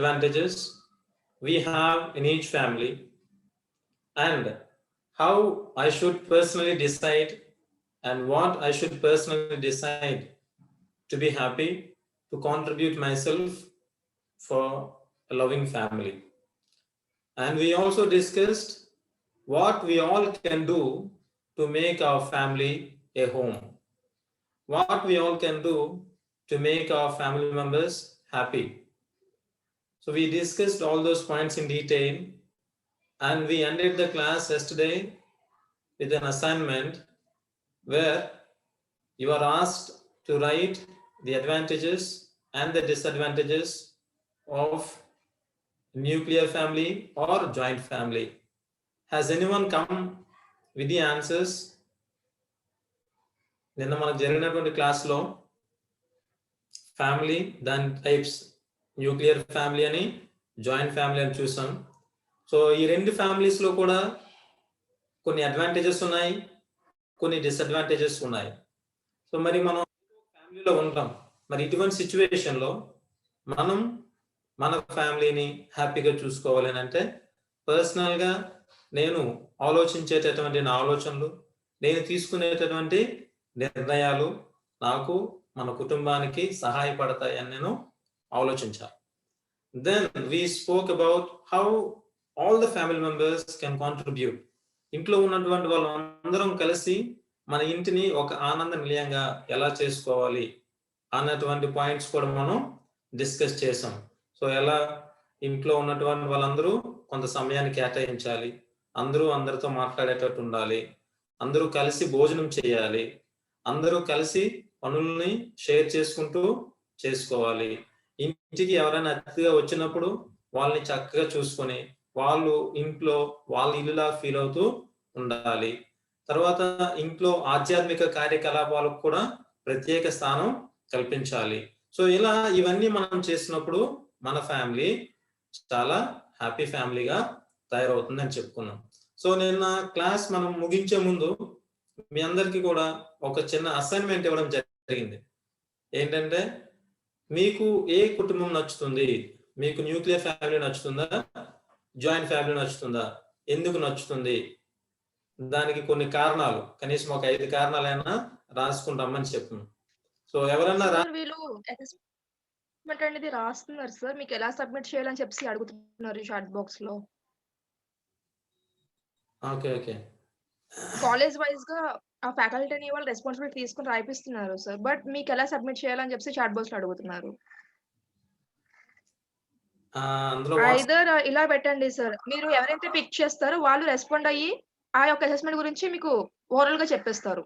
disadvantages we have in each family, and how I should personally decide and what I should personally decide to be happy, to contribute myself for a loving family. And we also discussed what we all can do to make our family a home, what we all can do to make our family members happy. So we discussed all those points in detail, and we ended the class yesterday with an assignment where you are asked to write the advantages and the disadvantages of nuclear family or joint family. Has anyone come with the answers? నిన్న మనకు జరిగినటువంటి క్లాస్లో family దాని types, nuclear family అని, joint family అని చూసాం. So ఈ రెండు ఫ్యామిలీస్లో కూడా కొన్ని అడ్వాంటేజెస్ ఉన్నాయి, కొన్ని డిసడ్వాంటేజెస్ ఉన్నాయి. సో మరి మనం ఫ్యామిలీలో ఉంటాం, మరి ఇటువంటి సిచ్యువేషన్లో మనం మన ఫ్యామిలీని హ్యాపీగా చూసుకోవాలి అని అంటే పర్సనల్గా నేను ఆలోచించేటటువంటి నా ఆలోచనలు, నేను తీసుకునేటటువంటి నిర్ణయాలు నాకు మన కుటుంబానికి సహాయపడతాయి అని నేను ఆలోచించాను. Then we spoke about how all the family members can contribute. ఇంట్లో ఉన్నటువంటి వాళ్ళందరం కలిసి మన ఇంటిని ఒక ఆనంద నిలయంగా ఎలా చేసుకోవాలి అన్నటువంటి పాయింట్స్ కూడా మనం డిస్కస్ చేసాం. సో ఎలా ఇంట్లో ఉన్నటువంటి వాళ్ళందరూ కొంత సమయాన్ని కేటాయించాలి, అందరూ అందరితో మాట్లాడేటట్టు ఉండాలి, అందరూ కలిసి భోజనం చేయాలి, అందరూ కలిసి పనుల్ని షేర్ చేసుకుంటూ చేసుకోవాలి. ఇంటికి ఎవరైనా అతిథిగా వచ్చినప్పుడు వాళ్ళని చక్కగా చూసుకొని వాళ్ళు ఇంట్లో వాళ్ళ ఇల్లులా ఫీల్ అవుతూ ఉండాలి. తర్వాత ఇంట్లో ఆధ్యాత్మిక కార్యకలాపాలకు కూడా ప్రత్యేక స్థానం కల్పించాలి. సో ఇలా ఇవన్నీ మనం చేసినప్పుడు మన ఫ్యామిలీ చాలా హ్యాపీ ఫ్యామిలీగా తయారవుతుందని చెప్పుకున్నాం. సో నిన్న క్లాస్ మనం ముగించే ముందు మీ అందరికీ కూడా ఒక చిన్న అసైన్మెంట్ ఇవ్వడం జరిగింది. ఏంటంటే మీకు ఏ కుటుంబం నచ్చుతుంది? మీకు న్యూక్లియర్ ఫ్యామిలీ నచ్చుతుందా, జాయింట్ ఫ్యామిలీ నచ్చుతుందా, ఎందుకు నచ్చుతుంది? దానికి కొన్ని కారణాలు, కనీసం ఒక 5 కారణాలైనా రాసుకుంటామని చెప్పాను. సో ఎవరన్నా వీళ్ళు అసెస్మెంట్ అనేది రాస్తున్నారు సార్, మీకు ఎలా సబ్మిట్ చేయాలని చెప్పి అడుగుతున్నారు చాట్ బాక్స్ లో. ఓకే ఓకే, కాలేజ్ వైజ్ గా ఆ ఫ్యాకల్టీని వాళ్ళు రెస్పాన్సిబిలిటీ తీసుకుని రాయిపిస్తున్నారు సార్, బట్ మీకు ఎలా సబ్మిట్ చేయాలని చెప్పి చాట్ బాక్స్ లో అడుగుతున్నారు. ఐదర్ ఇలా పెట్టండి సార్, మీరు ఎవరైతే పిక్ చేస్తారో వాళ్ళు రెస్పాండ్ అయ్యి ఆ యొక్క అసెస్మెంట్ గురించి మీకు ఓవరాల్ గా చెప్పేస్తారు.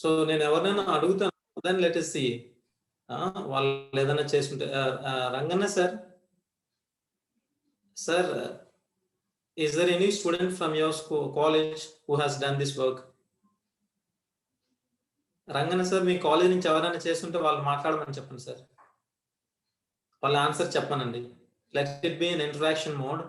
సో నేను ఎవరైనా అడుగుతాను, దెన్ లెట్ us see వాళ్ళు ఏదైనా చేసుకుంటే. Ranganna sir, sir is there any student from your school, college who has done this work? Ranganna sir, me college నుంచి ఎవరైనా చేస్తుంటే వాళ్ళు మాట్లాడమని చెప్పండి సార్, వాళ్ళ ఆన్సర్ చెప్పనండి. Let it be in interaction mode.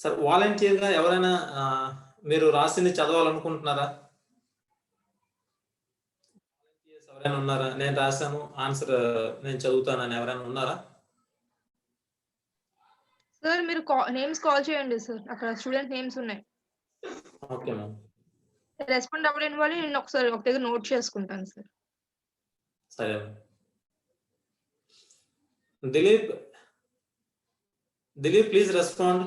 Sir వాలంటీర్గా ఎవరైనా మీరు రాసింది చదవాలనుకుంటున్నారా? ఎవరైనా ఉన్నారా? నేను రాశాను, ఆన్సర్ నేను చదువుతానని ఎవరైనా ఉన్నారా? సార్ మీరు నేమ్స్ కాల్ చేయండి సార్, అక్కడ స్టూడెంట్ నేమ్స్ ఉన్నాయి. Okay ma'am. రెస్పాండ్ అవ్వలేని వాళ్ళు నేను ఒకసారి ఒక దగ్గర నోట్ చేసుకుంటాను సార్. సరే. Dilip, please respond.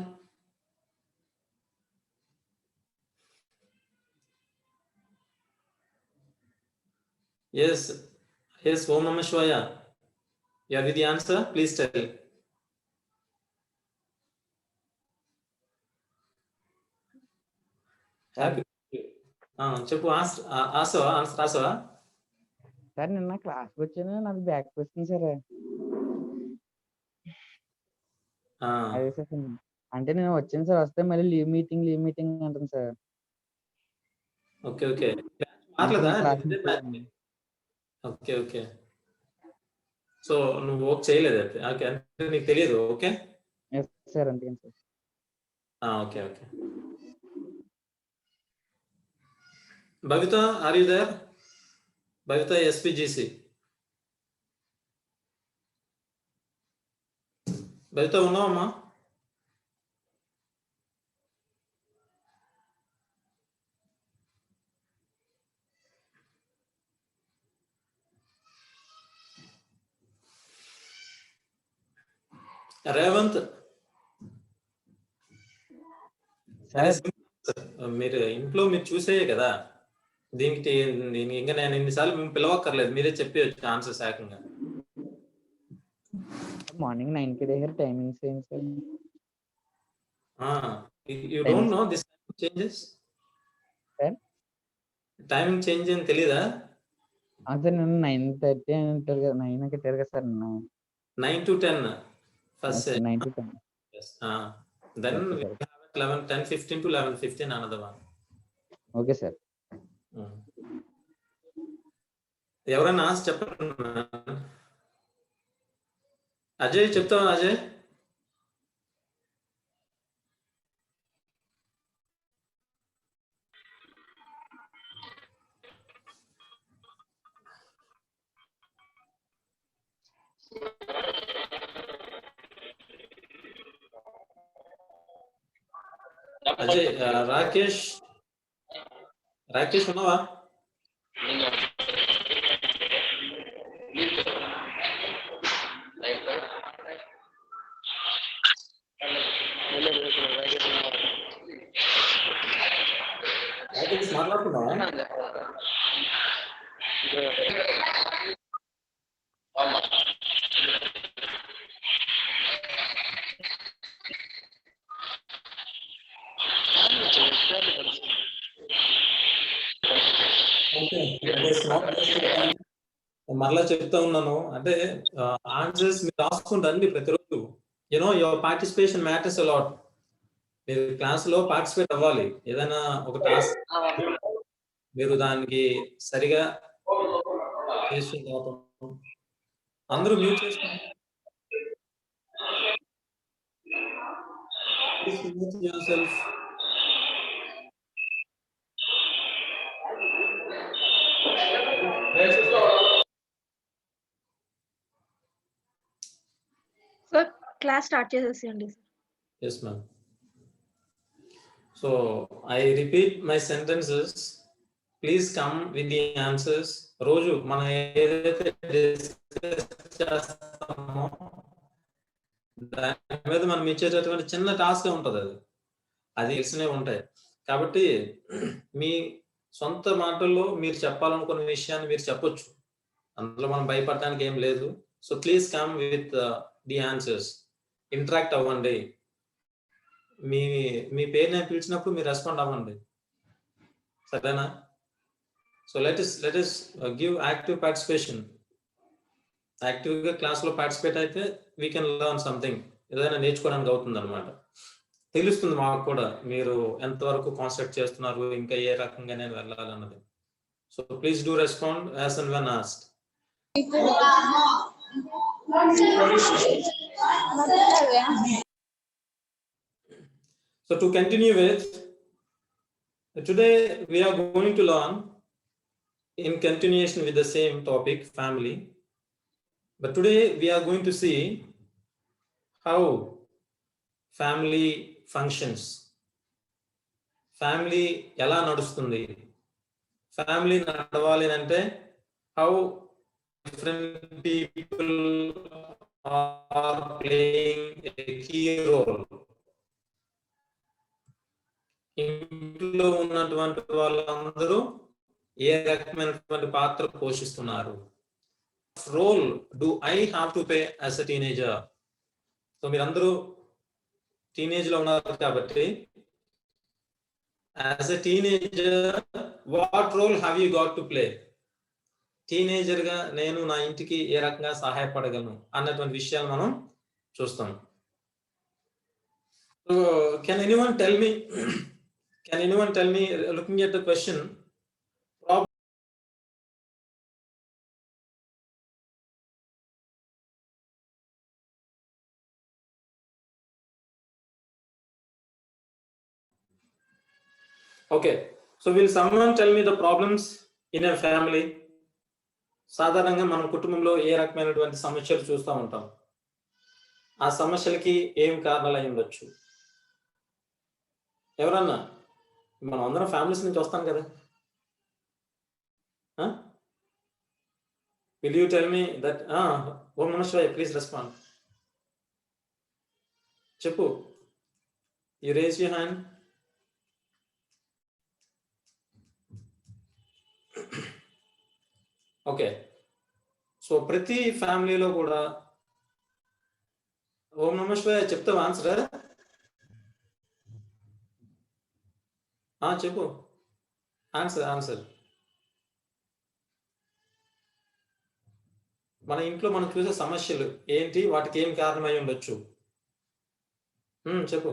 Yes, Om Namah Shivaya. You are with the answer? Please tell. Happy. చెప్పు, ఆన్సర్ రాసావా? సార్ నిన్న క్లాస్కి వచ్చాను, నాకు బ్యాక్ వస్తుంది సార్. అదే సార్, అంటే నేను వచ్చాను సార్, వస్తే మళ్ళీ లీవ్ మీటింగ్ అంటుంది sir. Okay okay, okay okay. So నువ్వు వర్క్ చేయలేదు అయితే, ఓకే, అంటే నీకు తెలియదు. ఓకే సార్, అంతే sir. Okay, okay. Bhavita, are you there? Bhavita, SPGC. Bhavita, ఉన్నావమ్మా? రేవంత్, అరే మీరు ఇంట్లో మీరు చూసేయే కదా, దీనికి ఇంకా నేను ఇన్నిసార్లు మేము పిలవక్కర్లేదు, మీరే చెప్పి ఆన్సర్స్ ఏకంగా. మార్నింగ్ 9కి దగ్గర టైమింగ్స్ ఏం sir? You don't know this changes? Timing change అని తెలీదా? సార్ నేను 9:30 అని అంటారు కదా, 9 కట్టారు కదా sir. 9 to 10 first. 9 to 10. Yes. Then we have 10:15 to 11:15 another one. Okay sir. ఎవరైనా చెప్పండి. అజయ్ చెప్తావా? అజయ్, అజయ్, రాకేష్ ఉన్నావా? రాకేష్ మాట్లాడుతున్నావా? మరలా చెప్తా ఉన్నాను, అంటే ఆన్సర్స్ మీరు రాసుకుంటారండి ప్రతిరోజు. You know your participation matters allot. మీరు క్లాస్ లో పార్టిసిపేట్ అవ్వాలి. ఏదైనా ఒక టాస్క్ మీరు దానికి సరిగా చేస్తున్నారు. అందరూ మ్యూట్ చేసుకోండి. సార్ క్లాస్ స్టార్ట్ చేసేసేయండి. Yes, ma'am. So I repeat my sentences. Please come with the answers. రోజు మనం ఏదైతే డిస్కస్ చేస్తామో దాని మీద మనం ఇచ్చేటటువంటి చిన్న టాస్క్ ఉంటుంది, అది తెలిసినే ఉంటాయి. కాబట్టి మీ సొంత మాటల్లో మీరు చెప్పాలనుకున్న విషయాన్ని మీరు చెప్పొచ్చు, అందులో మనం భయపడటానికి ఏం లేదు. So please come with the answers. Interact అవ్వండి. మీ పేరు నేను పిలిచినప్పుడు మీరు రెస్పాండ్ అవ్వండి, సరేనా? So let us give active participation. యాక్టివ్గా క్లాస్లో పార్టిసిపేట్ అయితే వీ కెన్ లెర్న్ సంథింగ్. ఏదైనా నేర్చుకోవడానికి అవుతుంది అనమాట. తెలుస్తుంది మాకు కూడా మీరు ఎంతవరకు కాన్సన్ట్రేట్ చేస్తున్నారు, ఇంకా ఏ రకంగా నేను వెళ్ళాలన్నది. So please do respond as and when asked. So to continue with, today we are going to learn in continuation with the same topic, family. But today we are going to see how family functions. Family ఎలా నడుస్తుంది, family నడవాలి అంటే how different people are playing a key role. ఇంట్లో ఉన్నటువంటి వాళ్ళందరూ ఏ రకమైనటువంటి పాత్ర పోషిస్తున్నారు. Role do I have to play as a teenager? So మీరందరూ టీనేజ్ లో ఉన్నారు కాబట్టి as a teenager what role have you got to play? Teenager గా నేను నా ఇంటికి ఏ రకంగా సహాయపడగలను అన్నటువంటి విషయాలు మనం చూస్తాం. So can anyone tell me looking at the question, Okay, so will someone tell me the problems in a family? సాధారణంగా మన కుటుంబంలో ఏ రకమైనటువంటి సమస్యలు చూస్తూ ఉంటాం, ఆ సమస్యలకి ఏం కారణాలు అయి ఉండొచ్చు? ఎవరన్నా, మనం అందరం ఫ్యామిలీస్ నుంచి వస్తాం కదా. Will you tell me that? ఓం నమః శివాయ, ప్లీజ్ రెస్పాండ్. చెప్పు, you raise your hand. Okay, so ప్రతి ఫ్యామిలీలో కూడా ఓం నమః శివాయ చెప్తావు ఆన్సర్? చెప్పు ఆన్సర్. మన ఇంట్లో మనం చూసే సమస్యలు ఏంటి, వాటికి ఏం కారణమై ఉండొచ్చు? చెప్పు,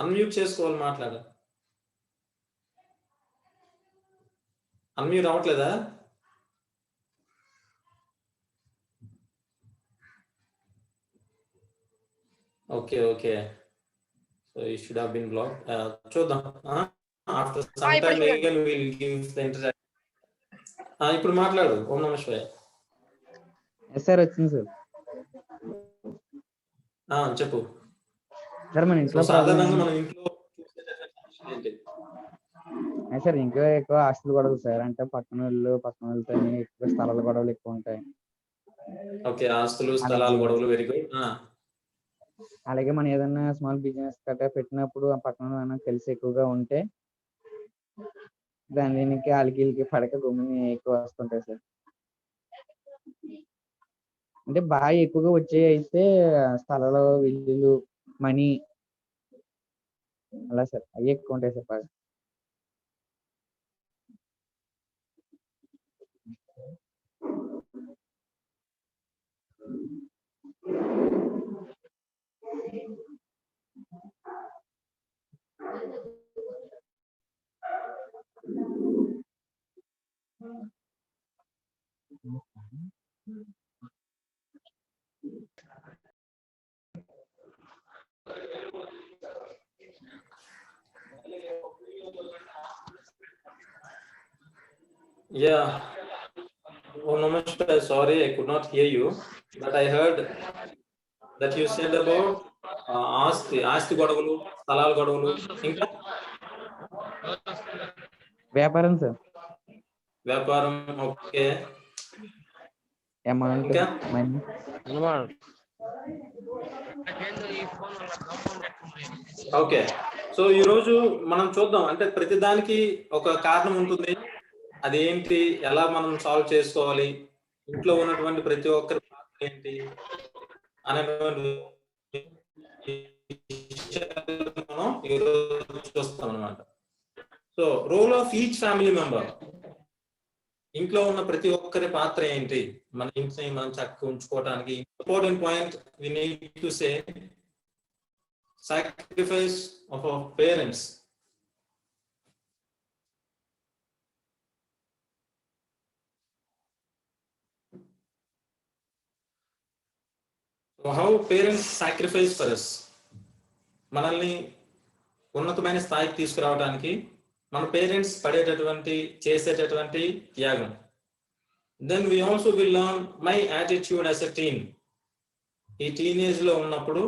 అన్మ్యూట్ చేసుకోవాలి, మాట్లాడ. అన్మ్యూట్ రావట్లేదా? Okay, so you should have been blocked. చూద్దాం, after some time again we will give the interaction. ఇప్పుడు మాట్లాడు. ఓం నమః శివాయ. సార్ వచ్చింది సార్. చెప్పు సార్. మన ఇంట్లో సాధారణంగా మన ఇంట్లో ఏంటి సార్, ఇంకా ఎక్కువ ఆస్తులు గొడవలు సార్. అంటే పక్కన వాళ్ళతో ఎక్కువ స్థలాల గొడవలు ఎక్కువ ఉంటాయి. ఓకే, ఆస్తులు స్థలాలు గొడవలు. Very good. అలాగే మనం ఏదైనా స్మాల్ బిజినెస్ గట్రా పెట్టినప్పుడు ఆ పక్కన కలిసి ఎక్కువగా ఉంటే దీనికి వాళ్ళకి పడక గుమ్మి ఎక్కువ వస్తుంటాయి సార్. అంటే బాగా ఎక్కువగా వచ్చే అయితే స్థలాలు, ఇల్లులు, మనీ, అలా సార్ అవి ఎక్కువ ఉంటాయి సార్ బాగా. Yeah. Oh, namaste. Sorry, I could not hear you, but I heard that you said about ఆస్తి గొడవలు, స్థలాల గొడవలు, ఇంకా వ్యాపారం సార్. వ్యాపారం. Okay, amount, money. Okay, so ఈ రోజు మనం చూద్దాం, అంటే ప్రతిదానికి ఒక కారణం ఉంటుంది. అదేంటి, ఎలా మనం సాల్వ్ చేసుకోవాలి, ఇంట్లో ఉన్నటువంటి ప్రతి ఒక్కరి పాత్ర ఏంటి అనేటువంటి మనం ఈరోజు చూస్తాం అన్నమాట. So role of each family member, ఇంట్లో ఉన్న ప్రతి ఒక్కరి పాత్ర ఏంటి, మన ఇంటిని మనం చక్కగా ఉంచుకోవడానికి. Important point we need to say, sacrifice of our parents. So how parents sacrifice for us, మనల్ని ఉన్నతమైన స్థాయికి తీసుకురావడానికి మన పేరెంట్స్ చేసేటటువంటి త్యాగం. Then we also will learn my attitude as a teen. ఈ టీనేజ్ లో ఉన్నప్పుడు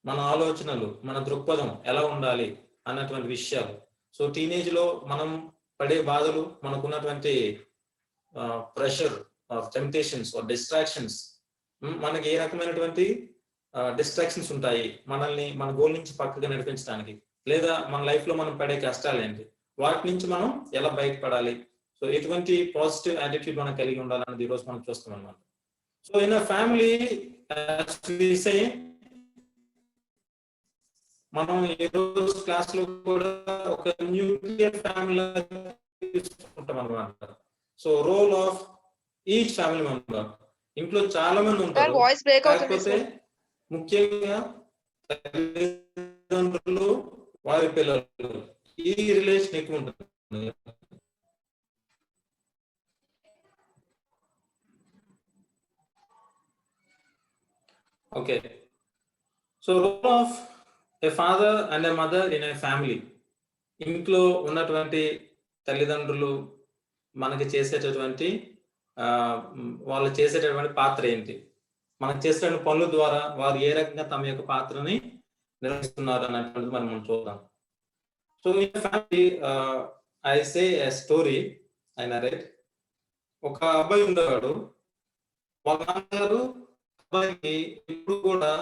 మన ఆలోచనలు, మన దృక్పథం ఎలా ఉండాలి అన్నటువంటి విషయాలు. సో టీనేజ్ లో మనం పడే బాధలు, మనకున్నటువంటి ప్రెషర్, టెంప్టేషన్స్, డిస్ట్రాక్షన్స్, మనకి ఏ రకమైనటువంటి డిస్ట్రాక్షన్స్ ఉంటాయి మనల్ని మన గోల్ నుంచి పక్కగా నడిపించడానికి, లేదా మన లైఫ్ లో మనం పడే కష్టాలు ఏంటి, వాటి నుంచి మనం ఎలా బయటపడాలి. సో ఎటువంటి పాజిటివ్ యాటిట్యూడ్ మనం కలిగి ఉండాలన్నది ఈరోజు మనం చూస్తాం అన్నమాట. సో ఇన్ అ ఫ్యామిలీ, మనం ఈ రోజు క్లాస్ లో కూడా ఒక న్యూక్లియర్ ఫ్యామిలీ తీసుకుంటాం అన్నమాట. So role of each family member, ఇంట్లో చాలా మంది ఉంటారు, కాకపోతే ముఖ్యంగా తల్లిదండ్రులు, వారి పిల్లలు, ఈ రిలేషన్ ఎక్కువ ఉంటుంది. Okay, so role of a father and a mother in a family. ఇంట్లో ఉన్నటువంటి తల్లిదండ్రులు మనకి చేసేటటువంటి వాళ్ళు చేసేటటువంటి పాత్ర ఏంటి, మనం చేసేటువంటి పనుల ద్వారా వారు ఏ రకంగా తమ యొక్క పాత్రని నిర్వహిస్తున్నారు అన్నటువంటిది మనం చూద్దాం. సో ఈ family I say a story, I narrate. ఒక అబ్బాయి ఉండేవాడు. వాళ్ళ నాన్నగారు అబ్బాయికి ఎప్పుడు కూడా,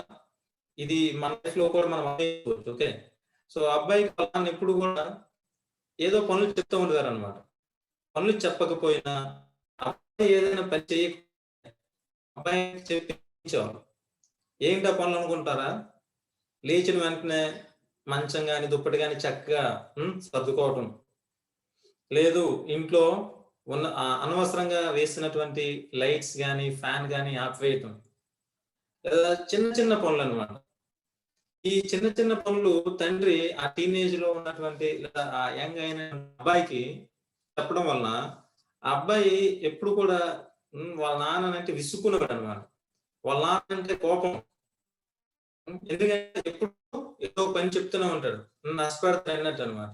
ఇది మన లైఫ్ లో కూడా మనం అనుకోవచ్చు, ఓకే. సో అబ్బాయికి వాళ్ళ ఎప్పుడు కూడా ఏదో పనులు చెప్తూ ఉండేవారు అనమాట. పనులు చెప్పకపోయినా అబ్బాయి ఏదైనా పని చేయక అబ్బాయికి చెప్పించేవారు. ఏంటి ఆ పనులు అనుకుంటారా? లేచిన వెంటనే మంచం కానీ దుప్పటి కానీ చక్కగా సర్దుకోవటం, లేదు ఇంట్లో ఉన్న అనవసరంగా వేసినటువంటి లైట్స్ కానీ ఫ్యాన్ కానీ ఆపివేయటం, లేదా చిన్న చిన్న పనులు అనమాట. ఈ చిన్న చిన్న పనులు తండ్రి ఆ టీనేజ్ లో ఉన్నటువంటి లేదా ఆ యంగ్ అయిన అబ్బాయికి చెప్పడం వలన ఆ అబ్బాయి ఎప్పుడు కూడా వాళ్ళ నాన్న అంటే విసుక్కున్నాడు అనమాట. వాళ్ళ నాన్న అంటే కోపం. ఎందుకంటే ఎప్పుడు ఏదో పని చెప్తూనే ఉంటాడు, నష్టపెడతాడు అన్నట్టు అనమాట.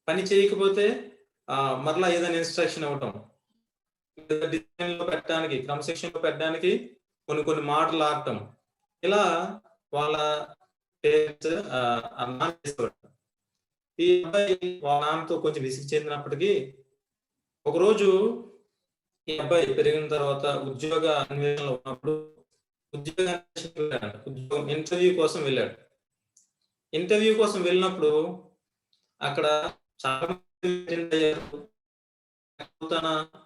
పని చేయకపోతే మరలా ఏదైనా ఇన్స్ట్రక్షన్ ఇవ్వటం, డిజైన్ లో పెట్టడానికి, క్రమశిక్షణలో పెట్టడానికి కొన్ని కొన్ని మాటలు ఆడటం, ఇలా వాళ్ళ పేరెంట్స్ ఈ అబ్బాయి వాళ్ళ నాన్నతో కొంచెం విసిగి చెందినప్పటికీ ఒకరోజు ఈ అబ్బాయి పెరిగిన తర్వాత ఉద్యోగ అన్వేషణలో ఉన్నప్పుడు ఉద్యోగం ఇంటర్వ్యూ కోసం వెళ్ళాడు. ఇంటర్వ్యూ కోసం వెళ్ళినప్పుడు అక్కడ చాలా మంది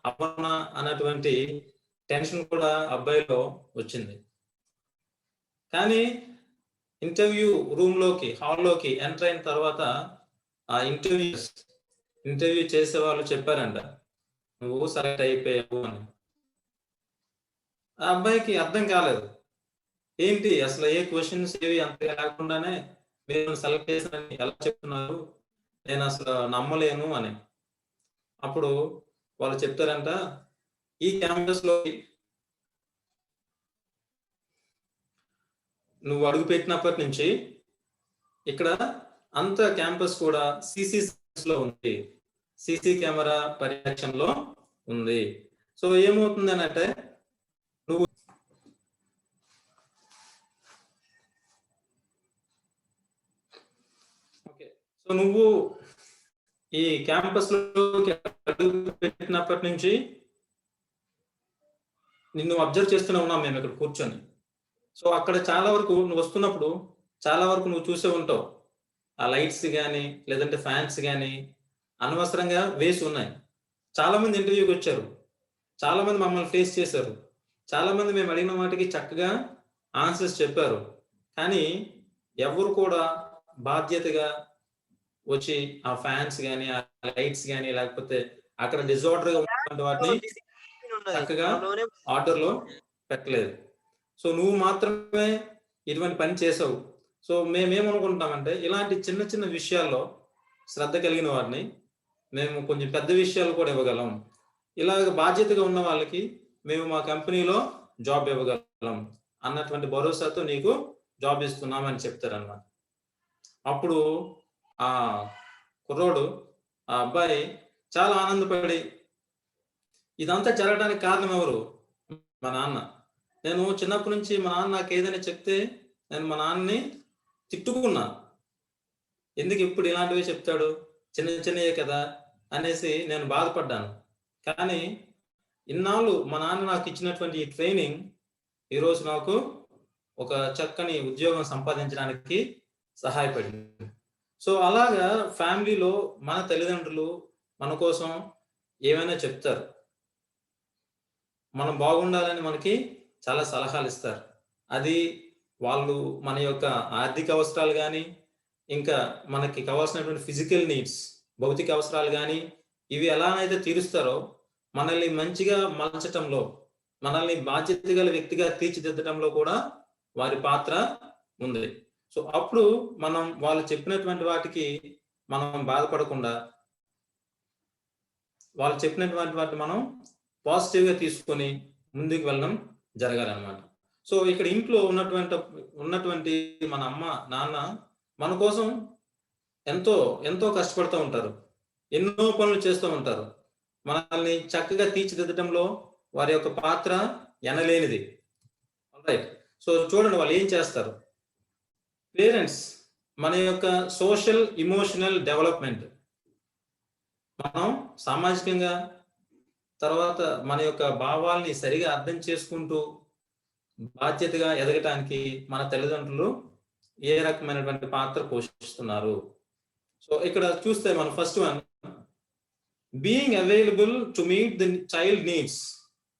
అవ్వనా అన్నటువంటి టెన్షన్ కూడా అబ్బాయిలో వచ్చింది. కానీ ఇంటర్వ్యూ రూమ్ లోకి, హాల్లోకి ఎంటర్ అయిన తర్వాత ఆ ఇంటర్వ్యూ చేసే వాళ్ళు చెప్పారంట, నువ్వు సెలెక్ట్ అయిపోయావు అని. ఆ అబ్బాయికి అర్థం కాలేదు, ఏంటి అసలు ఏ క్వశ్చన్స్ ఏవి అంత లేకుండానే మీరు సెలెక్ట్ చేశారని ఎలా చెప్తున్నారు, నేను అసలు నమ్మలేను అని. అప్పుడు వాళ్ళు చెప్తారంట, ఈ క్యాంపస్ లో నువ్వు అడుగు పెట్టినప్పటి నుంచి ఇక్కడ అంత క్యాంపస్ కూడా సీసీ లో ఉంది, సీసీ కెమెరా పర్యవేక్షణలో ఉంది. సో ఏమవుతుంది అంటే నువ్వు నువ్వు ఈ క్యాంపస్ లో అడుగు పెట్టినప్పటి నుంచి నిన్ను అబ్జర్వ్ చేస్తూనే ఉన్నాం మేము ఇక్కడ కూర్చొని. సో అక్కడ చాలా వరకు నువ్వు వస్తున్నప్పుడు చాలా వరకు నువ్వు చూసే ఉంటావు, ఆ లైట్స్ కానీ లేదంటే ఫ్యాన్స్ కానీ అనవసరంగా వేసి ఉన్నాయి. చాలా మంది ఇంటర్వ్యూకి వచ్చారు, చాలా మంది మమ్మల్ని ఫేస్ చేశారు, చాలా మంది మేము అడిగిన వాటికి చక్కగా ఆన్సర్స్ చెప్పారు. కానీ ఎవరు కూడా బాధ్యతగా వచ్చి ఆ ఫ్యాన్స్ కానీ ఆ లైట్స్ కానీ లేకపోతే అక్కడ డిజార్డర్ గా ఉన్నటువంటి వాటిని చక్కగా ఆర్డర్ లో పెట్టలేదు. సో నువ్వు మాత్రమే ఇటువంటి పని చేసావు. సో మేమేమనుకుంటామంటే ఇలాంటి చిన్న చిన్న విషయాల్లో శ్రద్ధ కలిగిన వారిని మేము కొంచెం పెద్ద విషయాలు కూడా ఇవ్వగలం, ఇలాగ బాధ్యతగా ఉన్న వాళ్ళకి మేము మా కంపెనీలో జాబ్ ఇవ్వగలం అన్నటువంటి భరోసాతో నీకు జాబ్ ఇస్తున్నామని చెప్తారన్నమాట. అప్పుడు ఆ కుర్రోడు, ఆ అబ్బాయి చాలా ఆనందపడి, ఇదంతా జరగడానికి కారణం ఎవరు? మా నాన్న. నేను చిన్నప్పటి నుంచి మా నాన్న నాకు ఏదైనా చెప్తే నేను మా నాన్నని తిట్టుకున్నా, ఎందుకు ఇప్పుడు ఇలాంటివి చెప్తాడు, చిన్న చిన్నయే కదా అనేసి నేను బాధపడ్డాను. కానీ ఇన్నాళ్ళు మా నాన్న నాకు ఇచ్చినటువంటి ఈ ట్రైనింగ్ ఈరోజు నాకు ఒక చక్కని ఉద్యోగం సంపాదించడానికి సహాయపడింది. సో అలాగా ఫ్యామిలీలో మన తల్లిదండ్రులు మన కోసం ఏమైనా చెప్తారు, మనం బాగుండాలని మనకి చాలా సలహాలు ఇస్తారు. అది వాళ్ళు మన యొక్క ఆర్థిక అవసరాలు కానీ, ఇంకా మనకి కావాల్సినటువంటి ఫిజికల్ నీడ్స్, భౌతిక అవసరాలు కానీ, ఇవి ఎలానైతే తీరుస్తారో మనల్ని మంచిగా మలచటంలో, మనల్ని బాధ్యత గల వ్యక్తిగా తీర్చిదిద్దడంలో కూడా వారి పాత్ర ఉంది. సో అప్పుడు మనం వాళ్ళు చెప్పినటువంటి వాటికి మనం బాధపడకుండా, వాళ్ళు చెప్పినటువంటి వాటిని మనం పాజిటివ్ గా తీసుకొని ముందుకు వెళ్ళడం జరగాలన్నమాట. సో ఇక్కడ ఇంట్లో ఉన్నటువంటి మన అమ్మ నాన్న మన కోసం ఎంతో ఎంతో కష్టపడుతూ ఉంటారు, ఎన్నో పనులు చేస్తూ ఉంటారు. మనల్ని చక్కగా తీర్చిదిద్దడంలో వారి యొక్క పాత్ర ఎనలేనిది. రైట్. సో చూడండి వాళ్ళు ఏం చేస్తారు. పేరెంట్స్ మన యొక్క సోషల్ ఇమోషనల్ డెవలప్మెంట్, మనం సామాజికంగా, తర్వాత మన యొక్క భావాల్ని సరిగా అర్థం చేసుకుంటూ బాధ్యతగా ఎదగటానికి మన తల్లిదండ్రులు ఏ రకమైనటువంటి పాత్ర పోషిస్తున్నారు. సో ఇక్కడ చూస్తే మనం first one, being available to meet the child needs,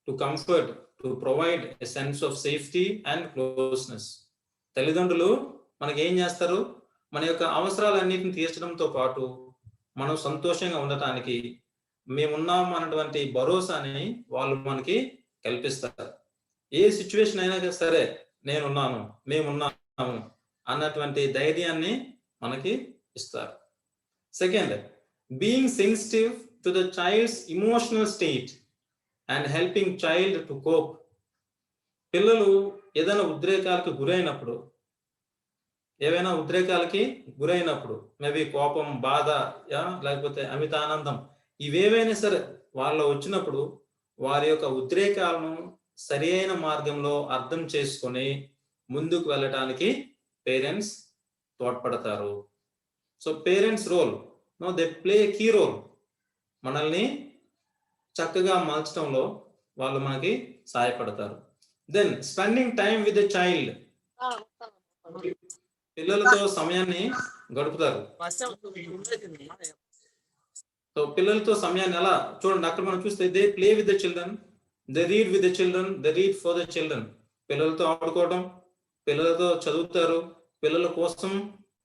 to comfort, to provide a sense of safety and closeness. తల్లిదండ్రులు మనకి ఏం చేస్తారు, మన యొక్క అవసరాలన్నిటిని తీర్చడంతో పాటు మనం సంతోషంగా ఉండటానికి మేమున్నాం అన్నటువంటి భరోసాని వాళ్ళు మనకి కల్పిస్తారు. ఏ సిచ్యువేషన్ అయినా సరే నేనున్నాను, మేమున్నాము అన్నటువంటి ధైర్యాన్ని మనకి ఇస్తారు. Second, being sensitive to the child's emotional state and helping child to cope. పిల్లలు ఏదైనా ఉద్రేకాలకు గురైనప్పుడు, ఏవైనా ఉద్రేకాలకి గురైనప్పుడు, మేబీ కోపం, బాధ, లేకపోతే అమిత ఆనందం, ఇవేవైనా సరే వాళ్ళ వచ్చినప్పుడు వారి యొక్క ఉద్రేకాలను సరి అయిన మార్గంలో అర్థం చేసుకొని ముందుకు వెళ్ళటానికి పేరెంట్స్ తోడ్పడతారు. So parents role, no they play key role. మనల్ని చక్కగా మార్చడంలో వాళ్ళు మనకి సహాయపడతారు. Then spending time with the child, పిల్లలతో సమయాన్ని గడుపుతారు. సో పిల్లలతో సమయాన్ని ఎలా చూడండి, అక్కడ మనం చూస్తే they play with the children, they read with the children, they read for the children. పిల్లలతో ఆడుకోవడం, పిల్లలతో చదువుతారు, పిల్లల కోసం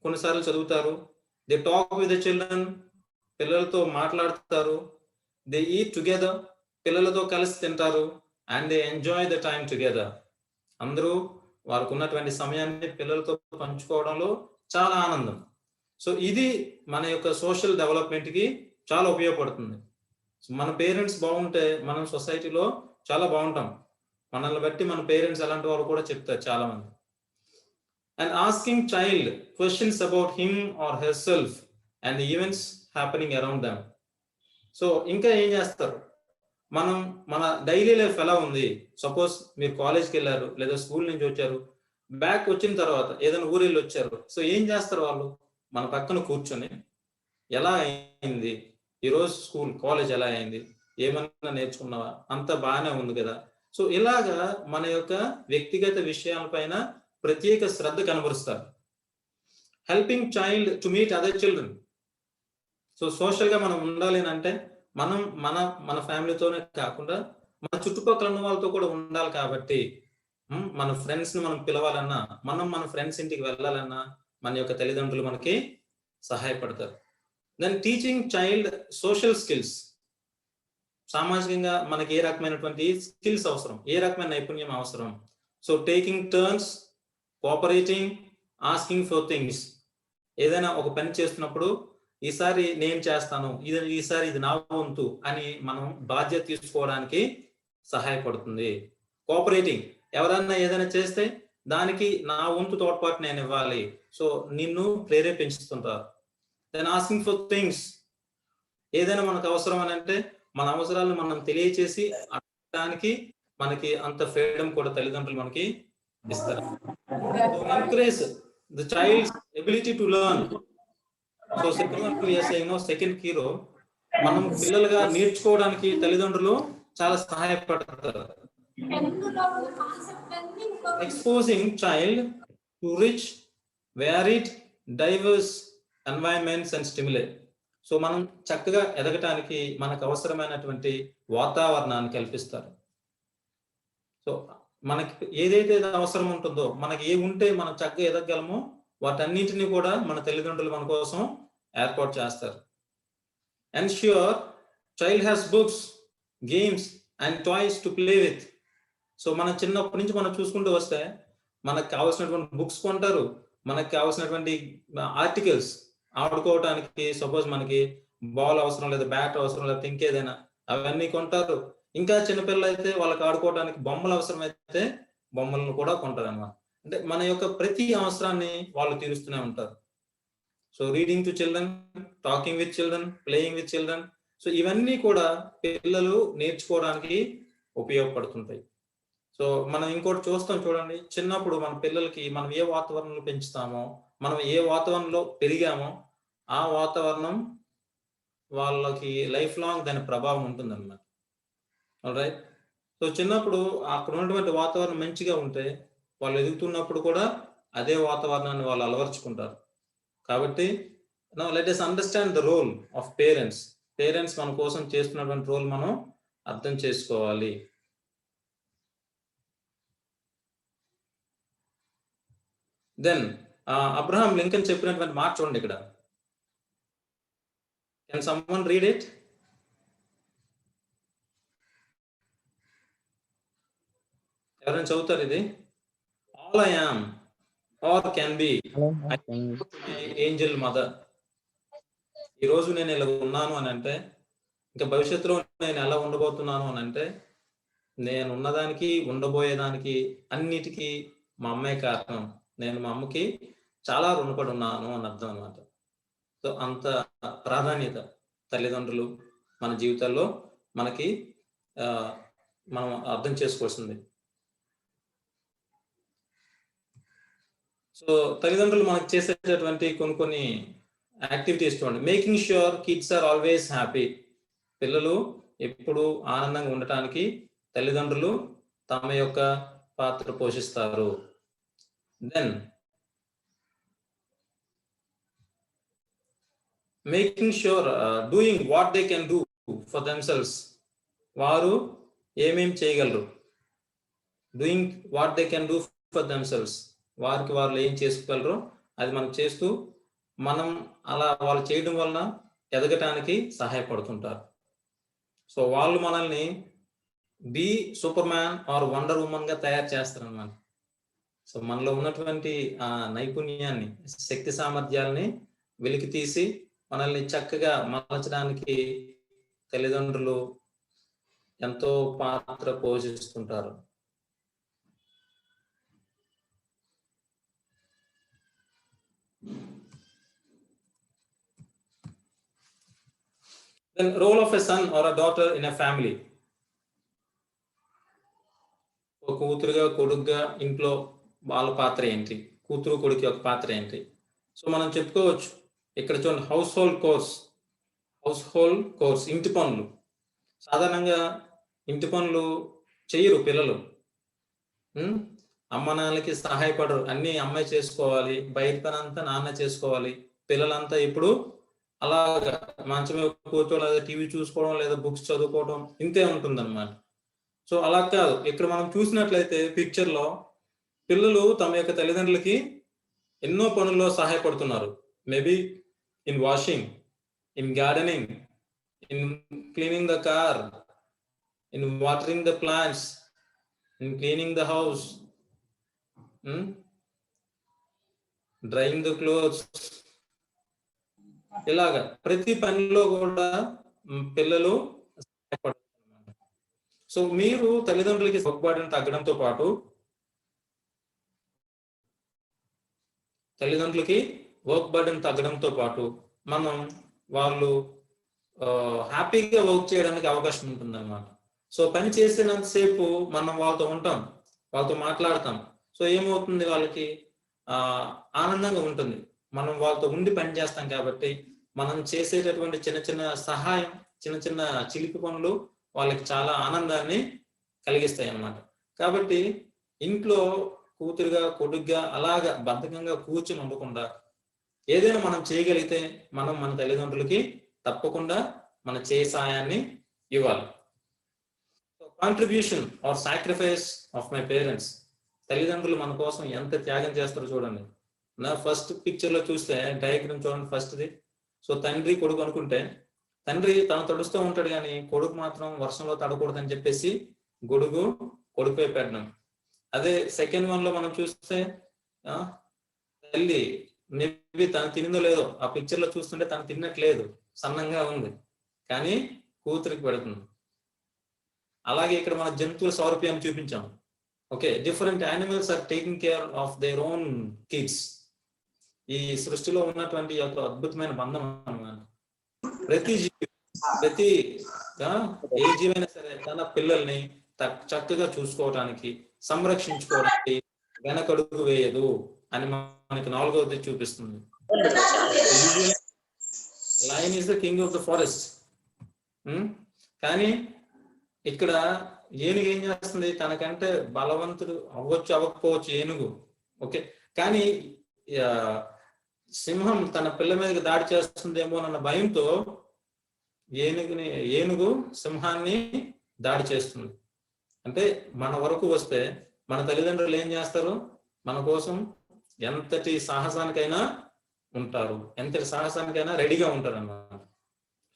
కొన్నిసార్లు చదువుతారు. They talk with the children, పిల్లలతో మాట్లాడుతారు. దే ఈట్ టుగెదర్, పిల్లలతో కలిసి తింటారు. And they enjoy the time together. అందరూ వారికి ఉన్నటువంటి సమయాన్ని పిల్లలతో పంచుకోవడంలో చాలా ఆనందం. సో ఇది మన యొక్క సోషల్ డెవలప్మెంట్ కి చాలా ఉపయోగపడుతుంది. మన పేరెంట్స్ బాగుంటే మనం సొసైటీలో చాలా బాగుంటాం. మనల్ని బట్టి మన పేరెంట్స్ ఎలాంటి వాళ్ళు కూడా చెప్తారు చాలా మంది. And asking child questions about him or her self and the events happening around them. So ఇంకా ఏం చేస్తారు, మనం మన డైలీ లైఫ్ ఎలా ఉంది, సపోజ్ మీరు కాలేజ్కి వెళ్ళారు లేదా స్కూల్ నుంచి వచ్చారు, బ్యాక్ వచ్చిన తర్వాత ఏదైనా ఊరు వెళ్ళి వచ్చారు. సో ఏం చేస్తారు వాళ్ళు, మన పక్కన కూర్చొని ఎలా అయింది ఈరోజు స్కూల్ కాలేజ్ ఎలా అయింది, ఏమన్నా నేర్చుకున్నావా, అంత బాగానే ఉంది కదా. సో ఇలాగా మన యొక్క వ్యక్తిగత విషయాలపైన ప్రత్యేక శ్రద్ధ కనబరుస్తారు. Helping child to meet other children. So social గా మనం ఉండాలి అంటే మనం మన ఫ్యామిలీతోనే కాకుండా మన చుట్టుపక్కల ఉన్న వాళ్ళతో కూడా ఉండాలి. కాబట్టి మన ఫ్రెండ్స్ ని మనం పిలవాలన్నా, మన ఫ్రెండ్స్ ఇంటికి వెళ్ళాలన్నా మన యొక్క తల్లిదండ్రులు మనకి సహాయపడతారు. Then teaching child social skills. సామాజికంగా మనకి ఏ రకమైనటువంటి స్కిల్స్ అవసరం, ఏ రకమైన నైపుణ్యం అవసరం. So taking turns, cooperating, asking for things. ఏదైనా ఒక పని చేస్తున్నప్పుడు ఈసారి నేను చేస్తాను, ఈసారి ఇది నా వంతు అని మనం బాధ్యత తీసుకోవడానికి సహాయపడుతుంది. కోఆపరేటింగ్, ఎవరన్నా ఏదైనా చేస్తే దానికి నా వంతు తోడ్పాటు నేను ఇవ్వాలి. సో నిన్ను ప్రేరేపించుతుంటారు. దెన్ ఆస్కింగ్ ఫర్ థింగ్స్, ఏదైనా మనకు అవసరం అని అంటే మన అవసరాలను మనం తెలియచేసి అడగడానికి మనకి అంత ఫ్రీడమ్ కూడా తల్లిదండ్రులు మనకి ఇస్తారు. Encourage the child's ability to learn. So second కీలో మనం పిల్లలుగా నేర్చుకోవడానికి తల్లిదండ్రులు చాలా సహాయపడతారు. Exposing child to rich, varied, diverse environments and stimulate. So మనం చక్కగా ఎదగటానికి మనకు అవసరమైనటువంటి వాతావరణాన్ని కల్పిస్తారు. సో మనకి ఏదైతే అవసరం ఉంటుందో, మనకి ఏ ఉంటే మనం చక్కగా ఎదగగలమో వాటన్నింటినీ కూడా మన తల్లిదండ్రులు మన కోసం ఏర్పాటు చేస్తారు. Ensure child has books, games and toys to play with. So మనం చిన్నప్పటి నుంచి మనం చూసుకుంటూ వస్తే మనకు కావాల్సినటువంటి బుక్స్ కొంటారు, మనకు కావాల్సినటువంటి ఆర్టికల్స్ ఆడుకోవటానికి, సపోజ్ మనకి బాల్ అవసరం లేదా బ్యాట్ అవసరం లేదా ఇంకేదైనా అవన్నీ కొంటారు. ఇంకా చిన్నపిల్లలు అయితే వాళ్ళకి ఆడుకోవడానికి బొమ్మలు అవసరమైతే బొమ్మలను కూడా కొంటారు అన్నమాట. అంటే మన యొక్క ప్రతి అవసరాన్ని వాళ్ళు తీరుస్తూనే ఉంటారు. So reading to children, talking with children, playing with children. So ఇవన్నీ కూడా పిల్లలు నేర్చుకోవడానికి ఉపయోగపడుతుంటాయి. సో మనం ఇంకోటి చూస్తాం చూడండి, చిన్నప్పుడు మన పిల్లలకి మనం ఏ వాతావరణంలో పెంచుతామో, మనం ఏ వాతావరణంలో పెరిగామో ఆ వాతావరణం వాళ్ళకి లైఫ్ లాంగ్ దాని ప్రభావం ఉంటుందన్నమాట. ఆల్రైట్. సో చిన్నప్పుడు అక్కడ ఉన్నటువంటి వాతావరణం మంచిగా ఉంటే వాళ్ళు ఎదుగుతున్నప్పుడు కూడా అదే వాతావరణాన్ని వాళ్ళు అలవర్చుకుంటారు. కాబట్టి now let us understand the role of parents. Parents మన కోసం చేస్తున్నటువంటి రోల్ మనం అర్థం చేసుకోవాలి. దెన్ అబ్రహాం లింకన్ చెప్పినటువంటి మాట చూడండి ఇక్కడ. Can someone read it? ఎవరైనా చదువుతారు ఇది? All I am are can be Angel mother. ఈరోజు నేను ఇలా ఉన్నాను అని అంటే, ఇంకా భవిష్యత్తులో నేను ఎలా ఉండబోతున్నాను అని అంటే, నేను ఉన్నదానికి ఉండబోయేదానికి అన్నిటికీ మా అమ్మే కారణం. నేను మా అమ్మకి చాలా రుణపడి ఉన్నాను అని అర్థం అనమాట. సో అంత ప్రాధాన్యత తల్లిదండ్రులు మన జీవితాల్లో మనకి మనం అర్థం చేసుకోవాల్సింది. సో తల్లిదండ్రులు మనకు చేసేటటువంటి కొన్ని యాక్టివిటీస్ చూడండి. Making sure kids are always happy. పిల్లలు ఎప్పుడు ఆనందంగా ఉండటానికి తల్లిదండ్రులు తమ యొక్క పాత్ర పోషిస్తారు. Then making sure doing what they can do for themselves. వారు ఏమేం చేయగలరు, doing what they can do for themselves. వారికి వాళ్ళు ఏం చేసుకోగలరో అది మనం చేస్తూ, మనం అలా వాళ్ళు చేయడం వలన ఎదగటానికి సహాయపడుతుంటారు. సో వాళ్ళు మనల్ని be superman or wonder woman గా తయారు చేస్తారు అన్నమాట. సో మనలో ఉన్నటువంటి ఆ నైపుణ్యాన్ని, శక్తి సామర్థ్యాలని వెలికి తీసి మనల్ని చక్కగా మలచడానికి తల్లిదండ్రులు ఎంతో పాత్ర పోషిస్తుంటారు. Then role of a son or a daughter in a family. ఒక కూతురుగా కొడుకుగా ఇంట్లో వాళ్ళ పాత్ర ఏంటి, కూతురు కొడుకు యొక్క పాత్ర ఏంటి? సో మనం చెప్పుకోవచ్చు ఇక్కడ చూడండి, హౌస్ హోల్డ్ కోర్స్, ఇంటి పనులు. సాధారణంగా ఇంటి పనులు చెయ్యరు పిల్లలు. అమ్మ నాన్నలకి సహాయపడరు, అన్ని అమ్మాయి చేసుకోవాలి, బయట పని అంతా నాన్న చేసుకోవాలి. పిల్లలంతా ఇప్పుడు అలాగా మంచం మీద కూర్చోవడం, లేదా టీవీ చూసుకోవడం, లేదా బుక్స్ చదువుకోవడం, ఇంతే ఉంటుందన్నమాట. సో అలా కాదు, ఇక్కడ మనం చూసినట్లయితే పిక్చర్ లో పిల్లలు తమ యొక్క తల్లిదండ్రులకి ఎన్నో పనుల్లో సహాయపడుతున్నారు. Maybe in washing, in gardening, in cleaning the car, in watering the plants, in cleaning the house, drying the clothes. ఇలాగా ప్రతి పనిలో కూడా పిల్లలు సహాయపడుతున్నారు. సో మీరు తల్లిదండ్రులకి వర్క్ తగ్గడంతో పాటు, మనం వాళ్ళు హ్యాపీగా వర్క్ చేయడానికి అవకాశం ఉంటుంది అన్నమాట. సో పని చేసినంతసేపు మనం వాళ్ళతో ఉంటాం, వాళ్ళతో మాట్లాడతాం. సో ఏమవుతుంది, వాళ్ళకి ఆనందంగా ఉంటుంది. మనం వాళ్ళతో ఉండి పని చేస్తాం కాబట్టి మనం చేసేటటువంటి చిన్న చిన్న సహాయం, చిన్న చిన్న చిలిపి పనులు వాళ్ళకి చాలా ఆనందాన్ని కలిగిస్తాయి అన్నమాట. కాబట్టి ఇంట్లో కూతురుగా కొడుగ్గా అలాగా బద్ధకంగా కూర్చుని ఉండకుండా ఏదైనా మనం చేయగలిగితే మనం మన తల్లిదండ్రులకి తప్పకుండా మన సాయాన్ని ఇవ్వాలి. Contribution or sacrifice of my parents. తల్లిదండ్రులు మన కోసం ఎంత త్యాగం చేస్తారో చూడండి. నా ఫస్ట్ పిక్చర్ లో చూస్తే డయాగ్రామ్ చూడండి, ఫస్ట్ది. సో తండ్రి కొడుకు అనుకుంటే, తండ్రి తను తడుస్తూ ఉంటాడు కానీ కొడుకు మాత్రం వర్షంలో తడకూడదని చెప్పేసి గొడుగు కొడుకుపై పెట్టడం. అదే సెకండ్ వన్ లో మనం చూస్తే తల్లి మేబీ తను తినిందో లేదో, ఆ పిక్చర్ లో చూస్తుంటే తను తిన్నట్లేదు, సన్నంగా ఉంది, కానీ కూతురికి పెడుతుంది. అలాగే ఇక్కడ మన జంతువుల సౌరభ్యాన్ని చూపించాం. Okay, different animals are taking care of their own kids. ఈ సృష్టిలో ఉన్నటువంటి యొక్క అద్భుతమైన బంధం అన్నమాట. ప్రతి జీవి, ప్రతి ఏ జీవైనా సరే తన పిల్లల్ని చక్కగా చూసుకోవడానికి, సంరక్షించుకోవడానికి వెనకడుగు వేయదు అని మనకి 4వది చూపిస్తుంది. Lion is the king of the forest. కానీ ఇక్కడ ఏనుగు ఏం చేస్తుంది? తనకంటే బలవంతుడు అవ్వచ్చు అవ్వకపోవచ్చు ఏనుగు, ఓకే, కానీ సింహం తన పిల్ల మీదకి దాడి చేస్తుందేమో అన్న భయంతో ఏనుగు సింహాన్ని దాడి చేస్తుంది. అంటే మన వరకు వస్తే మన తల్లిదండ్రులు ఏం చేస్తారు? మన కోసం ఎంతటి సాహసానికైనా ఉంటారు, ఎంతటి సాహసానికైనా రెడీగా ఉంటారు అన్నమాట.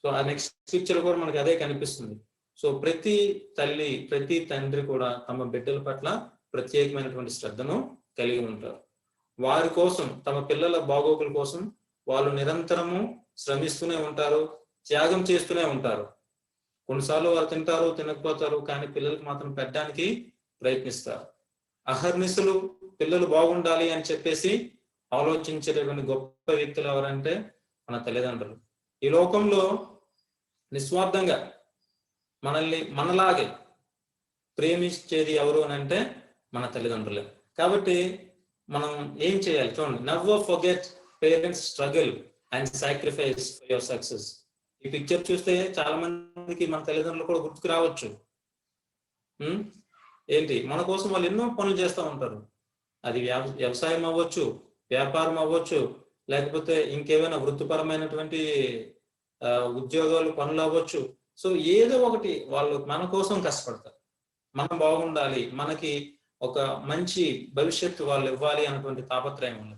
సో ఆ నెక్స్ట్ పిక్చర్ కూడా మనకి అదే కనిపిస్తుంది. సో ప్రతి తల్లి, ప్రతి తండ్రి కూడా తమ బిడ్డల పట్ల ప్రత్యేకమైనటువంటి శ్రద్ధను కలిగి ఉంటారు. వారి కోసం, తమ పిల్లల బాగోగుల కోసం వాళ్ళు నిరంతరము శ్రమిస్తూనే ఉంటారు, త్యాగం చేస్తూనే ఉంటారు. కొన్నిసార్లు వారు తింటారు, తినకపోతారు, కానీ పిల్లలకు మాత్రం పెట్టడానికి ప్రయత్నిస్తారు. అహర్నిశలు పిల్లలు బాగుండాలి అని చెప్పేసి ఆలోచించేటటువంటి గొప్ప వ్యక్తులు ఎవరంటే మన తల్లిదండ్రులు. ఈ లోకంలో నిస్వార్థంగా మనలాగే ప్రేమించేది ఎవరు అని అంటే మన తల్లిదండ్రులే. కాబట్టి మనం ఏం చేయాలి చూడండి. Never forget parents struggle and sacrifice for your success. ఈ పిక్చర్ చూస్తే చాలా మందికి మన తల్లిదండ్రులు కూడా గుర్తుకు రావచ్చు. ఏంటి, మన కోసం వాళ్ళు ఎన్నో పనులు చేస్తూ ఉంటారు. అది వ్యవసాయం అవ్వచ్చు, వ్యాపారం అవ్వచ్చు, లేకపోతే ఇంకేమైనా వృత్తిపరమైనటువంటి ఉద్యోగాలు, పనులు అవ్వచ్చు. సో ఏదో ఒకటి వాళ్ళు మన కోసం కష్టపడతారు. మనం బాగుండాలి, మనకి ఒక మంచి భవిష్యత్తు వాళ్ళు ఇవ్వాలి అన్నటువంటి తాపత్రయం ఉంది.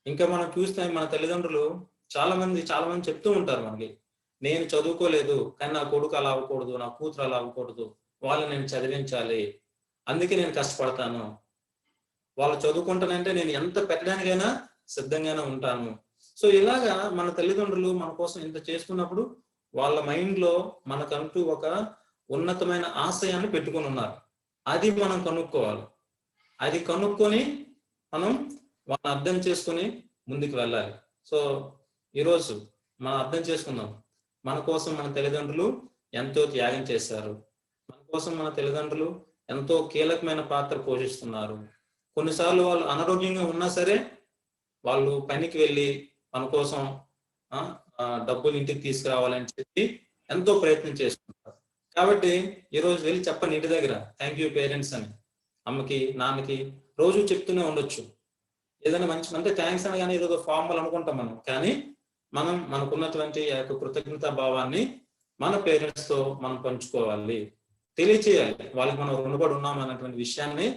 ఇంకా మనం చూస్తే మన తల్లిదండ్రులు చాలా మంది చెప్తూ ఉంటారు మనకి, నేను చదువుకోలేదు కానీ నా కొడుకు అలా అవ్వకూడదు, నా కూతురు అలా అవ్వకూడదు, వాళ్ళని నేను చదివించాలి, అందుకే నేను కష్టపడతాను, వాళ్ళు చదువుకుంటానంటే నేను ఎంత పెట్టడానికైనా సిద్ధంగానే ఉంటాను. సో ఇలాగా మన తల్లిదండ్రులు మన కోసం ఇంత చేస్తున్నప్పుడు వాళ్ళ మైండ్ లో మనకంటూ ఒక ఉన్నతమైన ఆశయాన్ని పెట్టుకుని ఉన్నారు. అది మనం కనుక్కోవాలి. అది కనుక్కొని మనం వాళ్ళని అర్థం చేసుకొని ముందుకు వెళ్ళాలి. సో ఈరోజు మనం అర్థం చేసుకుందాం, మన కోసం మన తల్లిదండ్రులు ఎంతో త్యాగం చేశారు, మన కోసం మన తల్లిదండ్రులు ఎంతో కీలకమైన పాత్ర పోషిస్తున్నారు. కొన్నిసార్లు వాళ్ళు అనారోగ్యంగా ఉన్నా సరే వాళ్ళు పనికి వెళ్ళి మన కోసం డబ్బులు ఇంటికి తీసుకురావాలని చెప్పి ఎంతో ప్రయత్నం చేస్తుంటారు. కాబట్టి ఈరోజు వెళ్ళి చెప్పండి ఇంటి దగ్గర, థ్యాంక్ యూ పేరెంట్స్ అని అమ్మకి, నాన్నకి రోజు చెప్తూనే ఉండొచ్చు. ఏదైనా మంచి అంటే థ్యాంక్స్ అనగానే ఏదో ఫార్మల్ అనుకుంటాం మనం, కానీ మనం మనకున్నటువంటి ఆ యొక్క కృతజ్ఞతా భావాన్ని మన పేరెంట్స్ తో మనం పంచుకోవాలి, తెలియచేయాలి. వాళ్ళకి మనం రుణపడి ఉన్నాం అన్నటువంటి విషయాన్ని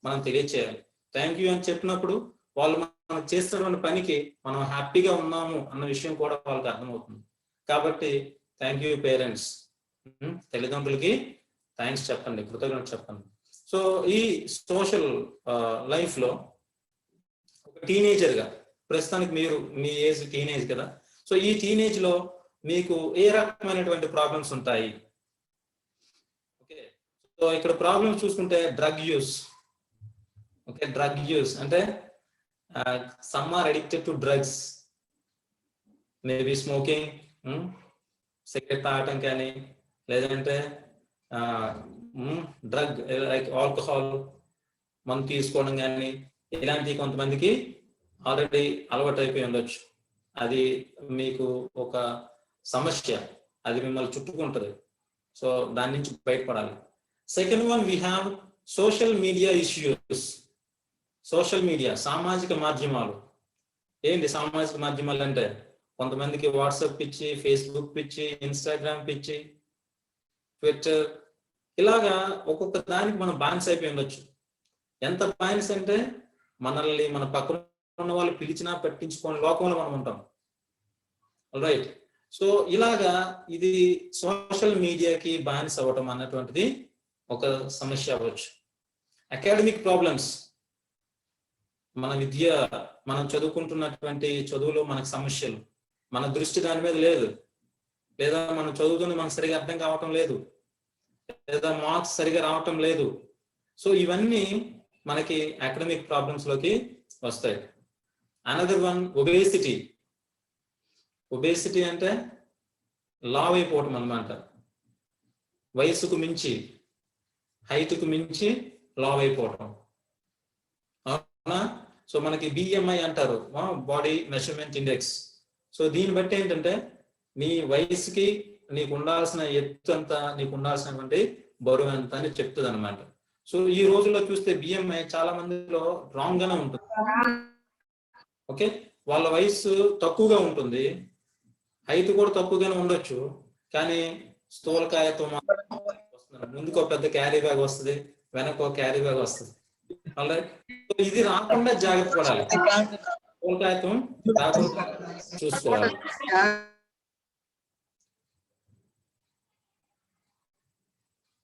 మనం తెలియచేయాలి. థ్యాంక్ యూ అని చెప్పినప్పుడు వాళ్ళు మనం చేస్తున్నటువంటి పనికి మనం హ్యాపీగా ఉన్నాము అన్న విషయం కూడా వాళ్ళకి అర్థమవుతుంది. కాబట్టి థ్యాంక్ యూ పేరెంట్స్, తల్లిదండ్రులకి థ్యాంక్స్ చెప్పండి, కృతజ్ఞత చెప్పండి. సో ఈ సోషల్ లైఫ్ లో ఒక టీనేజర్ గా, ప్రస్తుతానికి మీరు మీ ఏజ్ టీనేజ్ కదా, సో ఈ టీనేజ్ లో మీకు ఏ రకమైనటువంటి ప్రాబ్లమ్స్ ఉంటాయి? ఓకే, సో ఇక్కడ ప్రాబ్లమ్స్ చూసుకుంటే drug use. Okay, drug use అంటే some are addicted to drugs, maybe smoking, cigarette తాగటం కానీ, లేదంటే డ్రగ్ లైక్ ఆల్కహాల్ మనం తీసుకోవడం కానీ, ఇలాంటి కొంతమందికి ఆల్రెడీ అలవాటు అయిపోయి ఉండొచ్చు. అది మీకు ఒక సమస్య, అది మిమ్మల్ని చుట్టుకుంటుంది. సో దాని నుంచి బయటపడాలి. Second one, we have social media issues. Social media, సామాజిక మాధ్యమాలు. ఏంటి సామాజిక మాధ్యమాలు అంటే? కొంతమందికి వాట్సాప్ పిచ్చి, ఫేస్బుక్ పిచ్చి, ఇన్స్టాగ్రామ్ పిచ్చి, ట్విట్టర్, ఇలాగా ఒక్కొక్క దానికి మనం బానిస అయిపోయి ఉండొచ్చు. ఎంత బానిస అంటే మనల్ని మన పక్కన ఉన్న వాళ్ళు పిలిచినా పట్టించుకోని లోకంలో మనం ఉంటాం. రైట్. సో ఇలాగా ఇది సోషల్ మీడియాకి బానిస అవ్వటం అన్నటువంటిది ఒక సమస్య అవ్వచ్చు. అకాడమిక్ ప్రాబ్లమ్స్, మన విద్య, మనం చదువుకుంటున్నటువంటి చదువులో మనకు సమస్యలు, మన దృష్టి దాని మీద లేదు, లేదా మనం చదువుతుంది మనకు సరిగా అర్థం కావటం లేదు, లేదా మార్క్స్ సరిగా రావటం లేదు. సో ఇవన్నీ మనకి అకాడమిక్ ప్రాబ్లమ్స్ లోకి వస్తాయి. Another one obesity. ఒబేసిటీ అంటే లావ్ అయిపోవటం అన్నమాట. వయసుకు మించి, హైట్కు మించి లావ్ అయిపోవటం. అవునా? సో మనకి బిఎంఐ అంటారు, బాడీ మెజర్మెంట్ ఇండెక్స్. సో దీన్ని బట్టి ఏంటంటే నీ వయసుకి నీకు ఉండాల్సిన ఎత్తు ఎంత, నీకు ఉండాల్సినటువంటి బరువు ఎంత అని చెప్తుంది అనమాట. సో ఈ రోజుల్లో చూస్తే బిఎంఐ చాలా మందిలో రాంగ్ గానే ఉంటుంది. ఓకే, వాళ్ళ వయసు తక్కువగా ఉంటుంది, హైట్ కూడా తక్కువగానే ఉండొచ్చు, కానీ స్థూలకాయతో వస్తుంది. ముందుకు ఒక పెద్ద క్యారీ బ్యాగ్ వస్తుంది, వెనక ఒక క్యారీ బ్యాగ్ వస్తుంది. ఇది రాకుండా జాగ్రత్త పడాలి, స్థూలకాయతం రాకుండా చూసుకోవాలి.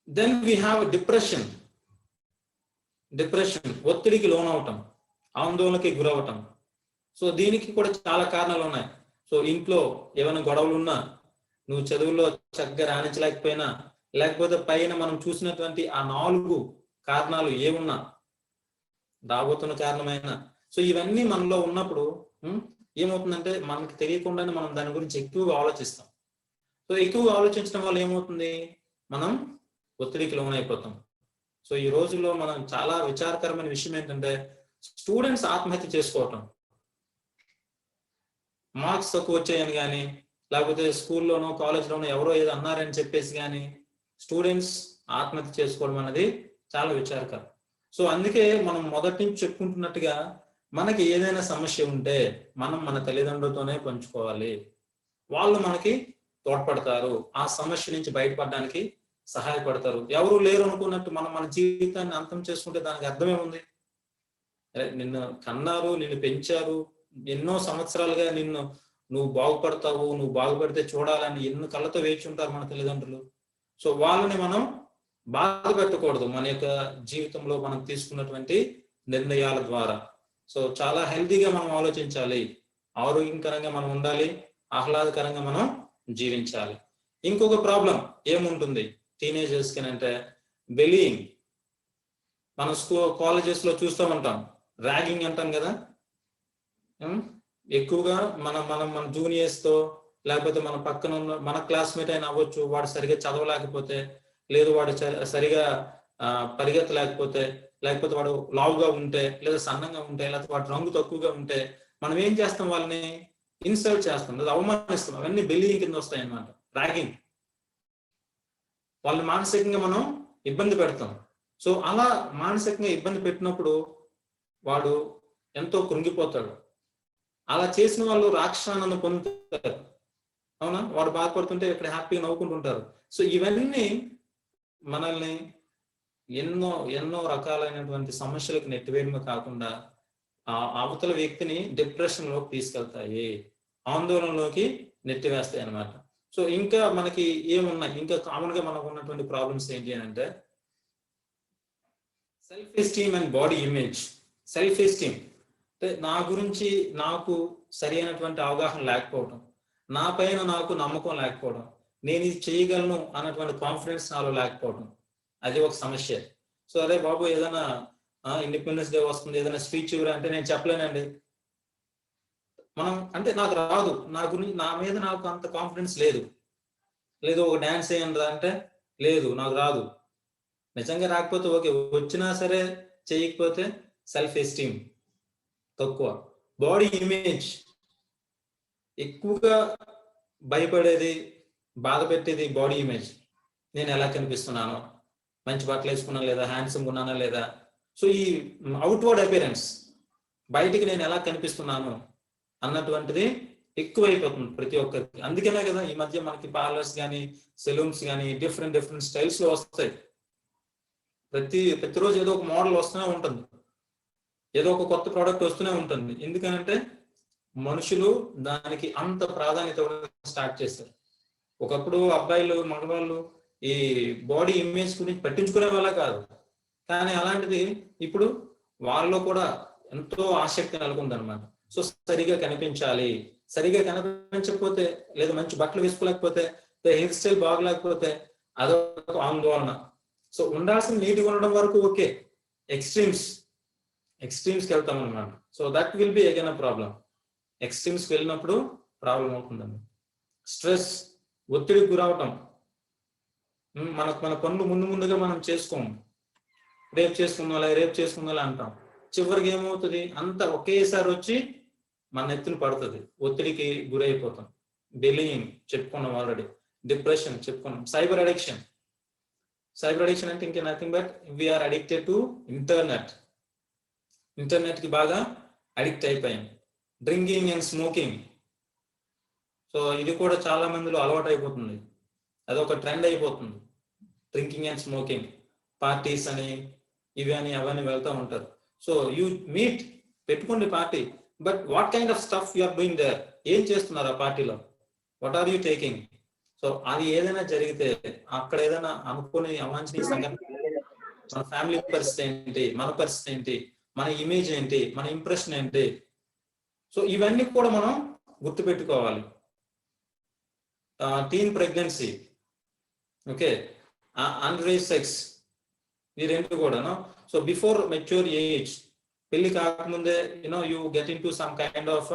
Then we have depression. ఒత్తిడికి లోనవటం, ఆందోళనకి గురవటం. సో దీనికి కూడా చాలా కారణాలు ఉన్నాయి. సో ఇంట్లో ఏమైనా గొడవలు ఉన్నా, నువ్వు చదువుల్లో చక్కగా రాణించలేకపోయినా, లేకపోతే పైన మనం చూసినటువంటి ఆ 4 కారణాలు ఏమున్నా, రాబోతున్న కారణమైన, సో ఇవన్నీ మనలో ఉన్నప్పుడు ఏమవుతుందంటే మనకి తెలియకుండానే మనం దాని గురించి ఎక్కువగా ఆలోచిస్తాం. సో ఎక్కువగా ఆలోచించడం వల్ల ఏమవుతుంది, మనం ఒత్తిడికి లోనైపోతాం. సో ఈ రోజుల్లో మనం చాలా విచారకరమైన విషయం ఏంటంటే స్టూడెంట్స్ ఆత్మహత్య చేసుకోవటం. మార్క్స్ తక్కువ వచ్చాయని కానీ, లేకపోతే స్కూల్లోనో కాలేజ్లోనో ఎవరో ఏదో అన్నారని చెప్పేసి కానీ స్టూడెంట్స్ ఆత్మహత్య చేసుకోవడం అనేది చాలా విచారకరం. సో అందుకే మనం మొదటి నుంచి చెప్పుకుంటున్నట్టుగా మనకి ఏదైనా సమస్య ఉంటే మనం మన తల్లిదండ్రులతోనే పంచుకోవాలి. వాళ్ళు మనకి తోడ్పడతారు, ఆ సమస్య నుంచి బయటపడడానికి సహాయపడతారు. ఎవరు లేరు అనుకున్నట్టు మనం మన జీవితాన్ని అంతం చేసుకుంటే దానికి అర్థమేముంది? నిన్ను కన్నారు, నిన్ను పెంచారు, ఎన్నో సంవత్సరాలుగా నువ్వు బాగుపడతావు, నువ్వు బాగుపడితే చూడాలని ఎన్నో కళ్ళతో వేచి ఉంటారు మన తల్లిదండ్రులు. సో వాళ్ళని మనం బాధ పెట్టకూడదు మన యొక్క జీవితంలో మనం తీసుకున్నటువంటి నిర్ణయాల ద్వారా. సో చాలా హెల్తీగా మనం ఆలోచించాలి, ఆరోగ్యకరంగా మనం ఉండాలి, ఆహ్లాదకరంగా మనం జీవించాలి. ఇంకొక ప్రాబ్లం ఏముంటుంది టీనేజర్స్ కి అంటే బెలియింగ్. మనం కాలేజెస్ లో చూస్తూ ఉంటాం, ర్యాగింగ్ అంటాం కదా. ఎక్కువగా మన జూనియర్స్ తో, లేకపోతే మన పక్కన ఉన్న మన క్లాస్మేట్ అయినా అవ్వచ్చు, వాడు సరిగా చదవలేకపోతే, లేదు వాడు సరిగా పరిగెత్తలేకపోతే, లేకపోతే వాడు లావుగా ఉంటే, లేదా సన్నంగా ఉంటే, లేకపోతే వాడు రంగు తక్కువగా ఉంటే మనం ఏం చేస్తాం, వాళ్ళని ఇన్సల్ట్ చేస్తాం, లేదా అవమానిస్తాం. అవన్నీ బెలియింగ్ కింద వస్తాయి అన్నమాట, ర్యాగింగ్. వాళ్ళని మానసికంగా మనం ఇబ్బంది పెడతాం. సో అలా మానసికంగా ఇబ్బంది పెట్టినప్పుడు వాడు ఎంతో కృంగిపోతాడు. అలా చేసిన వాళ్ళు రాక్షసానందం పొందుతారు. అవునా? వాడు బాధపడుతుంటే ఇక్కడ హ్యాపీగా నవ్వుకుంటుంటారు. సో ఇవన్నీ మనల్ని ఎన్నో రకాలైనటువంటి సమస్యలకు నెట్టివేయడమే కాకుండా ఆ అవతల వ్యక్తిని డిప్రెషన్ లోకి తీసుకెళ్తాయి, ఆందోళనలోకి నెట్టివేస్తాయి అన్నమాట. సో ఇంకా మనకి ఏమున్నాయి, ఇంకా కామన్ గా మనకు ఉన్నటువంటి ప్రాబ్లమ్స్ ఏంటి అని అంటే self esteem and body image. Self esteem అంటే నా గురించి నాకు సరి అయినటువంటి అవగాహన లేకపోవడం, నా పైన నాకు నమ్మకం లేకపోవడం, నేను ఇది చేయగలను అన్నటువంటి కాన్ఫిడెన్స్ నాలో లేకపోవడం, అది ఒక సమస్య. సో అదే బాబు ఏదైనా ఇండిపెండెన్స్ డే వస్తుంది, ఏదైనా స్పీచ్ ఇవ్వరా అంటే నేను చెప్పలేనండి. మనం అంటే నాకు రాదు, నా మీద నాకు అంత కాన్ఫిడెన్స్ లేదు. ఒక డాన్స్ వేయండి అంటే లేదు, నాకు రాదు. నిజంగా రాకపోతే ఓకే, వచ్చినా సరే చేయకపోతే సెల్ఫ్ ఎస్టీమ్ తక్కువ. బాడీ ఇమేజ్ ఎక్కువగా భయపడేది, బాధ పెట్టేది బాడీ ఇమేజ్. నేను ఎలా కనిపిస్తున్నాను, మంచి బట్టలు వేసుకున్నాను లేదా, హ్యాండ్సమ్ ఉన్నానా లేదా. సో ఈ అవుట్వర్డ్ అపియరెన్స్, బయటికి నేను ఎలా కనిపిస్తున్నాను అన్నటువంటిది ఎక్కువైపోతుంది ప్రతి ఒక్కరికి. అందుకనే కదా ఈ మధ్య మనకి పార్లర్స్ కానీ, సెలూన్స్ కానీ డిఫరెంట్ స్టైల్స్ లో వస్తాయి. ప్రతిరోజు ఏదో ఒక మోడల్ వస్తూనే ఉంటుంది, ఏదో ఒక కొత్త ప్రోడక్ట్ వస్తూనే ఉంటుంది. ఎందుకనంటే మనుషులు దానికి అంత ప్రాధాన్యత స్టార్ట్ చేస్తారు. ఒకప్పుడు అబ్బాయిలు, మగవాళ్ళు ఈ బాడీ ఇమేజ్ గురించి పట్టించుకునే వాళ్ళ కాదు, కానీ అలాంటిది ఇప్పుడు వాళ్ళలో కూడా ఎంతో ఆసక్తి నెలకొంది అనమాట. సో సరిగా కనిపించాలి, సరిగా కనిపించకపోతే, లేదా మంచి బట్టలు వేసుకోలేకపోతే, హెయిర్ స్టైల్ బాగలేకపోతే అదొక ఆందోళన. సో ఉండాల్సిన నీట్గా ఉండడం వరకు ఓకే, ఎక్స్ట్రీమ్స్ ఎక్స్ట్రీమ్స్కి వెళ్తాం అనమాట. So that will be again a problem. ఎక్స్ట్రీమ్స్కి వెళ్ళినప్పుడు ప్రాబ్లం అవుతుందండి. స్ట్రెస్, ఒత్తిడికి గురవటం, మన పనులు ముందుగా మనం చేసుకోము, రేపు చేసుకుందాం అంటాం. చివరికి ఏమవుతుంది, అంతా ఒకేసారి వచ్చి మన ఎత్తున పడుతుంది, ఒత్తిడికి గురైపోతాం. బెలియింగ్ చెప్పుకున్నాం ఆల్రెడీ, డిప్రెషన్ చెప్పుకున్నాం, సైబర్ అడిక్షన్ అంటే ఇంకా nothing but we're addicted to internet కి బాగా అడిక్ట్ అయిపోయాం. డ్రింకింగ్ అండ్ స్మోకింగ్, సో ఇది కూడా చాలా మందిలో అలవాటు అయిపోతుంది, అదొక ట్రెండ్ అయిపోతుంది. డ్రింకింగ్ అండ్ స్మోకింగ్, పార్టీస్ అని ఇవి అని అవన్నీ వెళ్తూ ఉంటారు. సో యూ మీట్, పెట్టుకోండి party, but what kind of stuff you are doing there? ఏం చేస్తున్నారు ఆ పార్టీలో? What are you taking? So అది ఏదైనా జరిగితే, అక్కడ ఏదైనా అనుకుని అవాంఛనీయ సంఘటన, మన ఫ్యామిలీ పరిస్థితి ఏంటి, మన పరిస్థితి ఏంటి, మన ఇమేజ్ ఏంటి, మన ఇంప్రెషన్ ఏంటి, సో ఇవన్నీ కూడా మనం గుర్తుపెట్టుకోవాలి. Teen pregnancy, okay, under age sex, ఈ రెండు కూడాను. సో బిఫోర్ మెచ్యూర్ ఏజ్, పెళ్లి కాకముందే you get into some kind of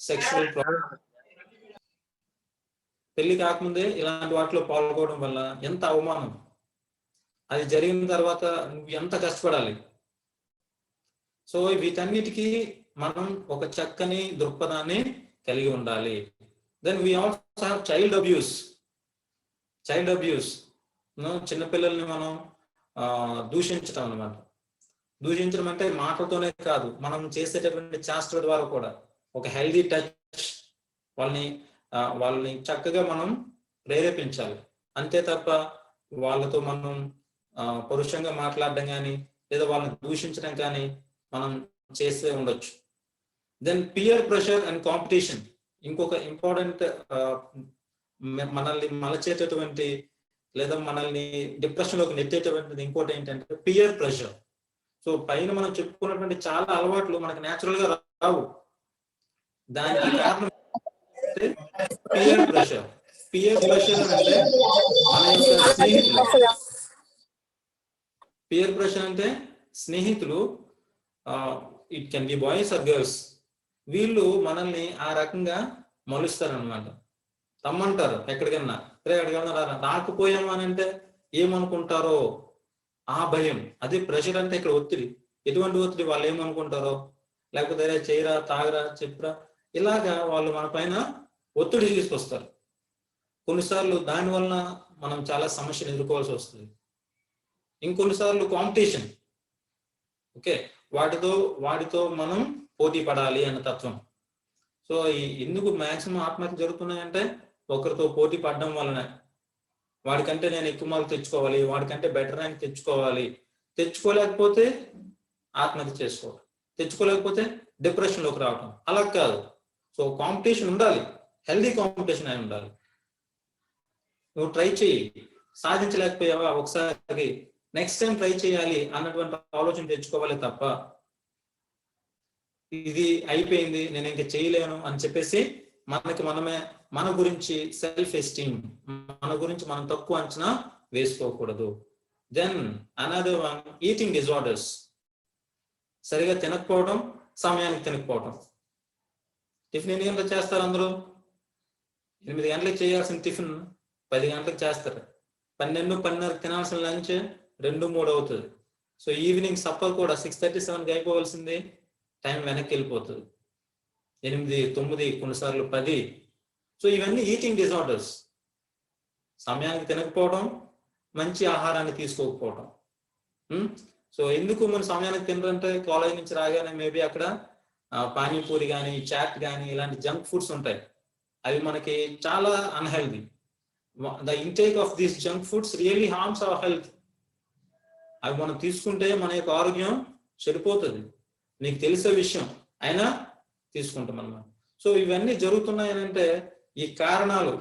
sexual problem. పెళ్లి కాకముందే ఇలాంటి వాటిలో పాల్గొనడం వల్ల ఎంత అవమానం, అది జరిగిన తర్వాత నువ్వు ఎంత కష్టపడాలి. సో వీటన్నిటికీ మనం ఒక చక్కని దృక్పథాన్ని కలిగి ఉండాలి. Then we also have child abuse. చిన్నపిల్లల్ని మనం దూషించడం అనమాట. దూషించడం అంటే మాటలతోనే కాదు, మనం చేసేటటువంటి చేష్టల ద్వారా కూడా ఒక హెల్దీ టచ్, వాళ్ళని చక్కగా మనం ప్రేరేపించాలి. అంతే తప్ప వాళ్ళతో మనం పరుషంగా మాట్లాడడం కానీ లేదా వాళ్ళని దూషించడం కానీ మనం చేస్తే ఉండొచ్చు. Then peer pressure and competition, ఇంకొక ఇంపార్టెంట్ మనల్ని మలచేటటువంటి లేదా మనల్ని డిప్రెషన్ లోకి నెట్టేటటువంటిది ఇంకోటి ఏంటంటే పియర్ ప్రెషర్. సో పైన మనం చెప్పుకున్నటువంటి చాలా అలవాట్లు మనకు న్యాచురల్ గా రావు. దానికి కారణం పియర్ ప్రెషర్. అంటే మన యొక్క స్నేహితులు. పియర్ ప్రెషర్ అంటే స్నేహితులు, it can be boys or girls, వీళ్ళు మనల్ని ఆ రకంగా మలుస్తారు అనమాట. రమ్మంటారు ఎక్కడికన్నా, రాకపోయాము అని అంటే ఏమనుకుంటారో ఆ భయం, అది ప్రెషర్. అంటే ఇక్కడ ఒత్తిడి, ఎటువంటి ఒత్తిడి, వాళ్ళు ఏమనుకుంటారో, లేకపోతే చేయరా, తాగరా, చెప్పరా, ఇలాగా వాళ్ళు మన పైన ఒత్తిడి తీసుకొస్తారు. కొన్నిసార్లు దాని వలన మనం చాలా సమస్యలు ఎదుర్కోవాల్సి వస్తుంది. ఇంకొన్నిసార్లు కాంపిటీషన్, ఓకే, వాటితో మనం పోటీ పడాలి అన్న తత్వం. సో ఎందుకు మాక్సిమం ఆత్మహత్య జరుగుతున్నాయంటే ఒకరితో పోటీ పడడం వలన. వాడికంటే నేను ఎక్కువ మార్కులు తెచ్చుకోవాలి, వాడికంటే బెటర్ ర్యాంక్ తెచ్చుకోవాలి, తెచ్చుకోలేకపోతే ఆత్మహత్య చేసుకోవడం, తెచ్చుకోలేకపోతే డిప్రెషన్ లోకి రావటం. అలా కాదు. సో కాంపిటీషన్ ఉండాలి, హెల్దీ కాంపిటీషన్ అయి ఉండాలి. నువ్వు ట్రై చేయి, సాధించలేకపోయావా ఒకసారి, నెక్స్ట్ టైం ట్రై చేయాలి అన్నటువంటి ఆలోచన తెచ్చుకోవాలి తప్ప ఇది అయిపోయింది నేను ఇంకా చేయలేను అని చెప్పేసి మనమే మన గురించి సెల్ఫ్ ఎస్టీమ్, మన గురించి మనం తక్కువ అంచనా వేసుకోకూడదు. Then another one, eating disorders. సరిగా తినకపోవడం, సమయానికి తినకపోవడం. టిఫిన్ ఎన్ని గంటలకు చేస్తారు అందరూ? 8 గంటలకు చేయాల్సిన టిఫిన్ 10 గంటలకు చేస్తారు. 12-12:30 తినాల్సిన లంచ్ 2-3 అవుతుంది. సో ఈవినింగ్ సప్పర్ కూడా 6:30-7కి అయిపోవాల్సింది టైం వెనక్కి వెళ్ళిపోతుంది, 8-9, కొన్నిసార్లు 10. సో ఇవన్నీ ఈటింగ్ డిజార్డర్స్. సమయానికి తినకపోవడం, మంచి ఆహారాన్ని తీసుకోకపోవడం. సో ఎందుకు మనం సమయానికి తినరంటే, కాలేజ్ నుంచి రాగానే మేబీ అక్కడ పానీపూరి కానీ, చాట్ కానీ, ఇలాంటి జంక్ ఫుడ్స్ ఉంటాయి. అవి మనకి చాలా unhealthy. The intake of these junk foods really harms our health. అవి మనం తీసుకుంటే మన యొక్క ఆరోగ్యం చెడిపోతుంది. నీకు తెలిసే విషయం అయినా తీసుకుంటాం అన్నమాట. సో ఇవన్నీ జరుగుతున్నాయనంటే ఈ కారణాలు,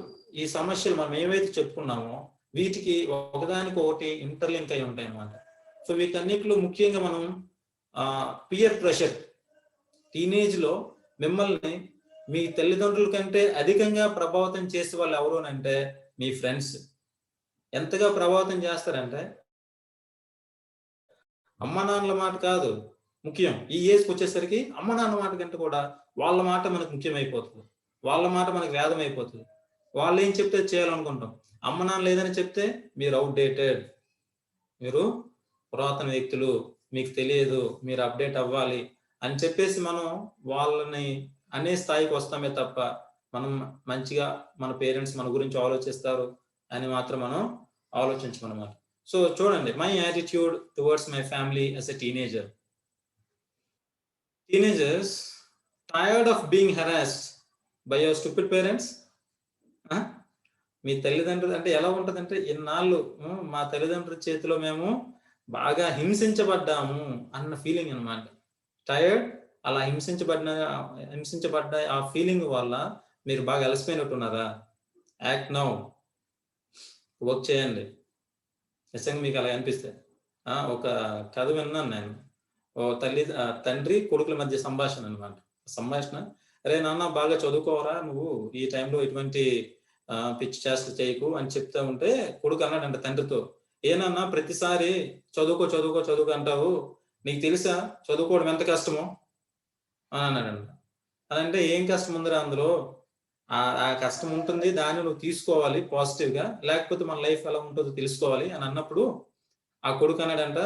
ఈ సమస్యలు మనం ఏవైతే చెప్పుకున్నామో వీటికి ఒకదానికి ఒకటి ఇంటర్లింక్ అయి ఉంటాయి అన్నమాట. సో వీటన్నిటిలో ముఖ్యంగా మనం పియర్ ప్రెషర్, టీనేజ్ లో మిమ్మల్ని మీ తల్లిదండ్రుల కంటే అధికంగా ప్రభావితం చేసే వాళ్ళు ఎవరు అంటే మీ ఫ్రెండ్స్. ఎంతగా ప్రభావితం చేస్తారంటే అమ్మ నాన్నల మాట కాదు, ముఖ్యం. ఈ ఏజ్కి వచ్చేసరికి అమ్మ నాన్న మాట కంటే కూడా వాళ్ళ మాట మనకు ముఖ్యమైపోతుంది. వాళ్ళ మాట మనకు వేదం అయిపోతుంది. వాళ్ళు ఏం చెప్తే చేయాలనుకుంటాం. అమ్మ నాన్న లేదని చెప్తే మీరు అవుట్డేటెడ్, మీరు పురాతన వ్యక్తులు, మీకు తెలియదు, మీరు అప్డేట్ అవ్వాలి అని చెప్పేసి మనం వాళ్ళని అనే స్థాయికి వస్తామే తప్ప మనం మంచిగా మన పేరెంట్స్ మన గురించి ఆలోచిస్తారు అని మాత్రం మనం ఆలోచించమన్నమాట. సో చూడండి, my attitude towards my family as a teenager. Teenagers tired of being harassed by your stupid parents? మీ తల్లిదండ్రులు అంటే ఎలా ఉంటదంటే, ఇన్నాళ్ళు మా తల్లిదండ్రుల చేతిలో మేము బాగా హింసించబడ్డాము అన్న ఫీలింగ్ అన్నమాట. టైర్డ్, అలా హింసించబడ్డ ఆ ఫీలింగ్ వల్ల మీరు బాగా అలసిపోయినట్టున్నారా? యాక్ట్ నౌ, వర్క్ చేయండి. నిజంగా మీకు అలా అనిపిస్తే. ఒక కథ విన్నాను నేను. ఓ తండ్రి కొడుకుల మధ్య సంభాషణ అన్నమాట. సంభాషణ, అరే నాన్న బాగా చదువుకోవరా నువ్వు, ఈ టైంలో ఎటువంటి పిచ్చి చేష్టలు చేయకు అని చెప్తా ఉంటే కొడుకు అన్నాడంట తండ్రితో, ఏనన్నా ప్రతిసారి చదువుకో చదువుకో చదువుకో అంటావు, నీకు తెలుసా చదువుకోవడం ఎంత కష్టమో అని అన్నాడంట. అదంటే ఏం కష్టం ఉందిరా అందులో, ఆ కష్టం ఉంటుంది, దాన్ని నువ్వు తీసుకోవాలి పాజిటివ్ గా, లేకపోతే మన లైఫ్ ఎలా ఉంటుందో తెలుసుకోవాలి అని అన్నప్పుడు ఆ కొడుకు అన్నాడంట,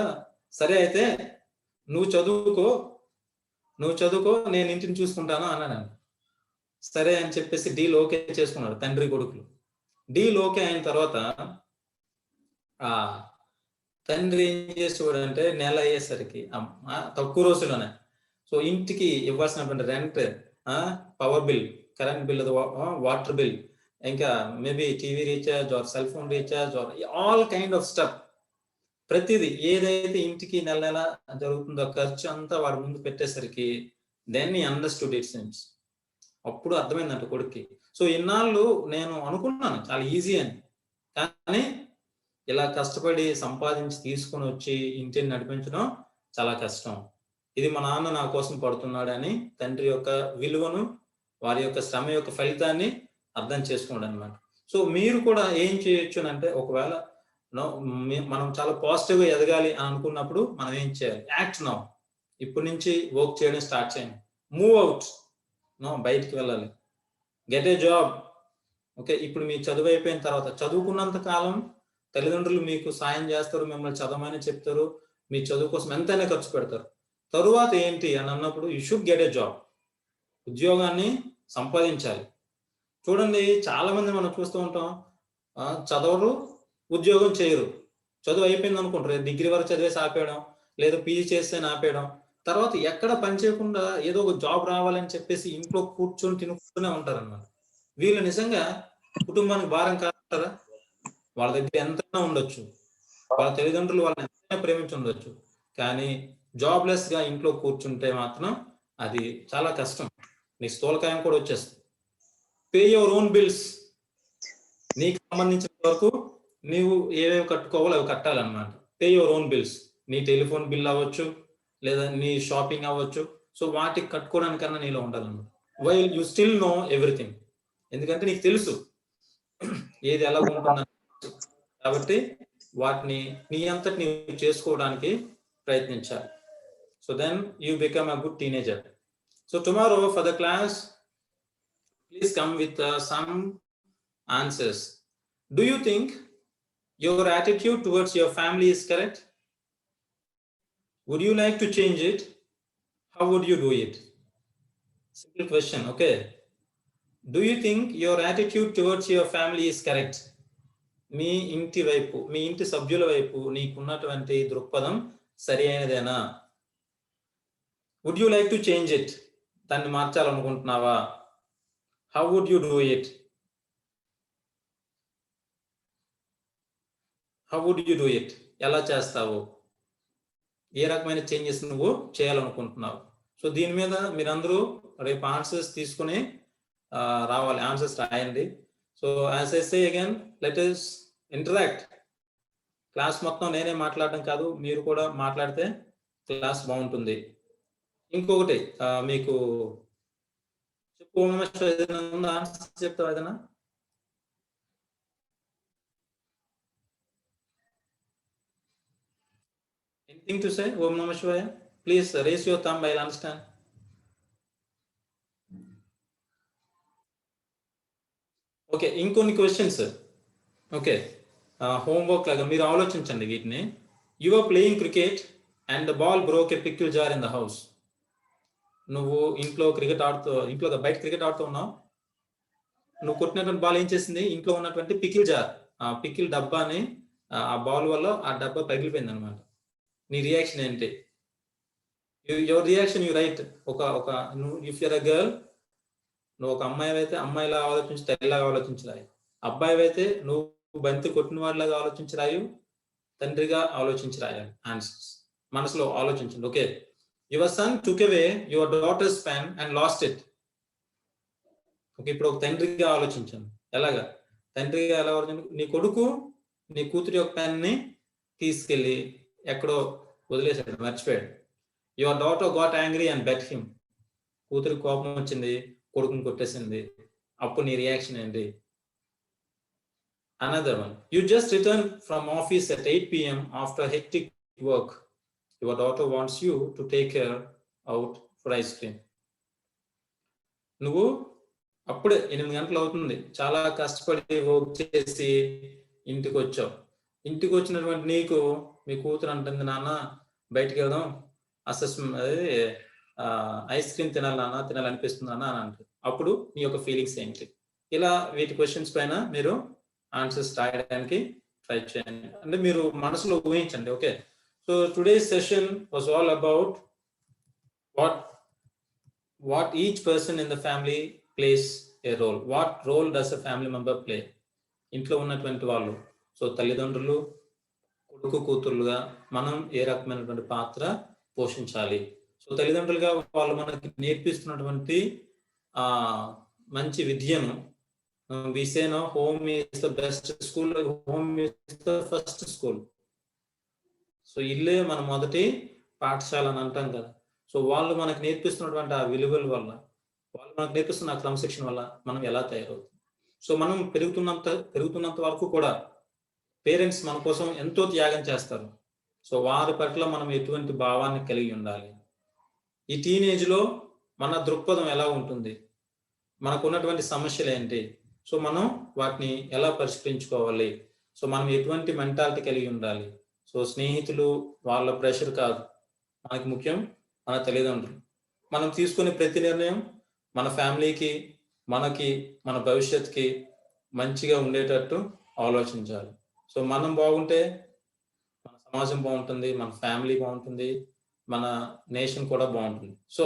సరే అయితే నువ్వు చదువుకో నేను ఇంటిని చూసుకుంటాను అన్నాడంట. సరే అని చెప్పేసి డీల్ ఓకే చేసుకున్నాడు తండ్రి కొడుకులు. డీల్ ఓకే అయిన తర్వాత ఆ తండ్రి ఏం చేసేవాడంటే నెల అయ్యేసరికి తక్కువ రోజుల్లోనే సో ఇంటికి ఇవ్వాల్సినటువంటి rent, power bill, current bill, water bill, ఇంకా maybe TV recharge or cell phone recharge or all kind of stuff, ప్రతిదీ ఏదైతే ఇంటికి నెల నెల జరుగుతుందో ఖర్చు అంతా వాడి ముందు పెట్టేసరికి then he understood it sense. అప్పుడు అర్థమైందంట కొడుక్కి. సో ఇన్నాళ్ళు నేను అనుకున్నాను చాలా ఈజీ అని, కానీ ఇలా కష్టపడి సంపాదించి తీసుకొని వచ్చి ఇంటిని నడిపించడం చాలా కష్టం. ఇది మా నాన్న నా కోసం పడుతున్నాడు అని తండ్రి యొక్క విలువను, వారి యొక్క శ్రమ యొక్క ఫలితాన్ని అర్థం చేసుకోండి అనమాట. సో మీరు కూడా ఏం చేయొచ్చు అంటే, ఒకవేళ మనం చాలా పాజిటివ్ గా ఎదగాలి అని అనుకున్నప్పుడు మనం ఏం చేయాలి? Act now. ఇప్పటి నుంచి వర్క్ చేయడం స్టార్ట్ చేయండి. మూవ్ అవుట్, బయటికి వెళ్ళాలి. Get a job. ఓకే, ఇప్పుడు మీ చదువు అయిపోయిన తర్వాత, చదువుకున్నంత కాలం తల్లిదండ్రులు మీకు సాయం చేస్తారు, మిమ్మల్ని చదవమని చెప్తారు, మీ చదువు కోసం ఎంతైనా ఖర్చు పెడతారు. తరువాత ఏంటి అని అన్నప్పుడు you should get a job. ఉద్యోగాన్ని సంపాదించాలి. చూడండి, చాలా మంది మనం చూస్తూ ఉంటాం, చదవరు, ఉద్యోగం చేయరు. చదువు అయిపోయింది అనుకుంటారు, డిగ్రీ వరకు చదివేసి ఆపేయడం, లేదా పీజీ చేస్తే ఆపేయడం, తర్వాత ఎక్కడ పని చేయకుండా ఏదో ఒక జాబ్ రావాలని చెప్పేసి ఇంట్లో కూర్చొని తినుకుంటూనే ఉంటారు అన్నమాట. వీళ్ళు నిజంగా కుటుంబానికి భారం కాదంటారా? వాళ్ళ దగ్గర ఎంతైనా ఉండొచ్చు, వాళ్ళ తల్లిదండ్రులు వాళ్ళని ఎంతైనా ప్రేమించి ఉండొచ్చు, కానీ జాబ్లెస్ గా ఇంట్లో కూర్చుంటే మాత్రం అది చాలా కష్టం. నీ స్థూలకాయం కూడా వచ్చేస్తుంది. Pay your own bills. నీకు సంబంధించిన వరకు నీవు ఏవేవి కట్టుకోవాలో అవి కట్టాలన్నమాట. Pay your own bills. నీ టెలిఫోన్ బిల్ అవ్వచ్చు, లేదా నీ షాపింగ్ అవ్వచ్చు. సో వాటికి కట్టుకోవడానికన్నా నీలో ఉండాలన్నమాట. While you still know everything. ఎందుకంటే నీకు తెలుసు ఏది ఎలా ఉంటుందని. కాబట్టి వాటిని నీ అంతటి నీవు చేసుకోవడానికి ప్రయత్నించాలి. So then you become a good teenager. So tomorrow for the class, please come with some answers. Do you think your attitude towards your family is correct? Would you like to change it? How would you do it? Simple question, okay? Do you think your attitude towards your family is correct? మీ ఇంటి వైపు, మీ ఇంటి సభ్యుల వైపు నీకున్నటువంటి దృక్పథం సరి అయినదేనా? Would you like to change it? దాన్ని మార్చాలనుకుంటున్నావా? How would you do it? How would you do it? ఎలా చేస్తావు? ఏ రకమైన చేంజెస్ నువ్వు చేయాలనుకుంటున్నావు? సో దీని మీద మీరందరూ రేపు ఆన్సర్స్ తీసుకుని రావాలి, ఆన్సర్స్ రాయండి. So as I say again, let us interact. Class మొత్తం నేనే మాట్లాడడం కాదు, మీరు కూడా మాట్లాడితే క్లాస్ బాగుంటుంది. ఇంకొకటి మీకు చెప్పు, ఏదైనా ఉందా? ఆన్సర్ చెప్తావా ఏదైనా? Anything to say? Om Namah Shivaya. Please raise your thumb, I'll understand. Okay, ఇంకొన్ని క్వశ్చన్స్. ఓకే, హోంవర్క్ లాగా మీరు ఆలోచించండి వీటిని. You are playing cricket and the ball broke a pickle jar in the house. నువ్వు ఇంట్లో బయట క్రికెట్ ఆడుతూ ఉన్నావు. నువ్వు కొట్టినటువంటి బాల్ ఏం చేసింది? ఇంట్లో ఉన్నటువంటి పికిల్ జార్, ఆ పికిల్ డబ్బాని, ఆ బాల్ వల్ల ఆ డబ్బా పగిలిపోయింది అనమాట. నీ రియాక్షన్ ఏంటి? Your reaction you right. If you're a girl, నువ్వు ఒక అమ్మాయి అయితే అమ్మాయిలా ఆలోచించి తల్లిలాగా ఆలోచించరాయి. అబ్బాయి అయితే నువ్వు బంతి కొట్టిన వాడిలాగా ఆలోచించరాయు, తండ్రిగా ఆలోచించరాయి. ఆన్సర్స్ మనసులో ఆలోచించండి. Okay, your son took away your daughters pen and lost it. Okay, ఇప్పుడు ఒక తండ్రిగా ఆలోచించండి. ఎలాగా తండ్రిగా ఎలా ఆలోచించండి? నీ కొడుకు నీ కూతురి యొక్క పెన్ ని తీసుకెళ్లి ఎక్కడో వదిలేశాడు, మర్చిపోయాడు. Your daughter got angry and beat him. కూతురికి కోపం వచ్చింది, కొడుకుని కొట్టేసింది. అప్పుడు నీ రియాక్షన్ ఏంటి? Another one, you just returned from office at 8 p.m. after hectic work. Your daughter wants you to take her out for ice cream. నువ్వు అప్పుడే 8 గంటలు అవుతుంది, చాలా కష్టపడి వర్క్ చేసి ఇంటికి వచ్చావు. ఇంటికి వచ్చినటువంటి నీకు మీ కూతురు అంటుంది, నాన్న బయటికి వెళ్దాం, ఐస్ క్రీమ్ తినాలనిపిస్తుంది అన్న అని అంటుంది. అప్పుడు నీ యొక్క ఫీలింగ్స్ ఏంటి? ఇలా వీటి క్వశ్చన్స్ పైన మీరు ఆన్సర్స్ రాయడానికి ట్రై చేయండి. అంటే మీరు మనసులో ఊహించండి. Okay, so today's session was all about what each person in the family plays a role. What role does a family member play? ఇంట్లో ఉన్నటువంటి వాళ్ళు, సో తల్లిదండ్రులు, కొడుకు కూతురులుగా మనం ఏ రకమైనటువంటి పాత్ర పోషించాలి? సో తల్లిదండ్రులుగా వాళ్ళు మనకి నేర్పిస్తున్నటువంటి మంచి విద్యను, we say no, home is the best school, home is the first school. So ఇల్లే మన మొదటి పాఠశాల అని అంటాం కదా. సో వాళ్ళు మనకు నేర్పిస్తున్నటువంటి ఆ విలువల వల్ల, వాళ్ళు మనకు నేర్పిస్తున్న ఆ క్రమశిక్షణ వల్ల మనం ఎలా తయారవుతాం? సో మనం పెరుగుతున్నంత వరకు కూడా పేరెంట్స్ మన కోసం ఎంతో త్యాగం చేస్తారు. సో వారి పట్ల మనం ఎటువంటి భావాన్ని కలిగి ఉండాలి? ఈ టీనేజ్లో మన దృక్పథం ఎలా ఉంటుంది? మనకు ఉన్నటువంటి సమస్యలు ఏంటి? సో మనం వాటిని ఎలా పరిష్కరించుకోవాలి? సో మనం ఎటువంటి మెంటాలిటీ కలిగి ఉండాలి? సో స్నేహితులు వాళ్ళ ప్రెషర్ కాదు, మనకి ముఖ్యం మన తల్లిదండ్రులు. మనం తీసుకునే ప్రతి నిర్ణయం మన ఫ్యామిలీకి, మనకి, మన భవిష్యత్తుకి మంచిగా ఉండేటట్టు ఆలోచించాలి. సో మనం బాగుంటే మన సమాజం బాగుంటుంది, మన ఫ్యామిలీ బాగుంటుంది, మన నేషన్ కూడా బాగుంటుంది. So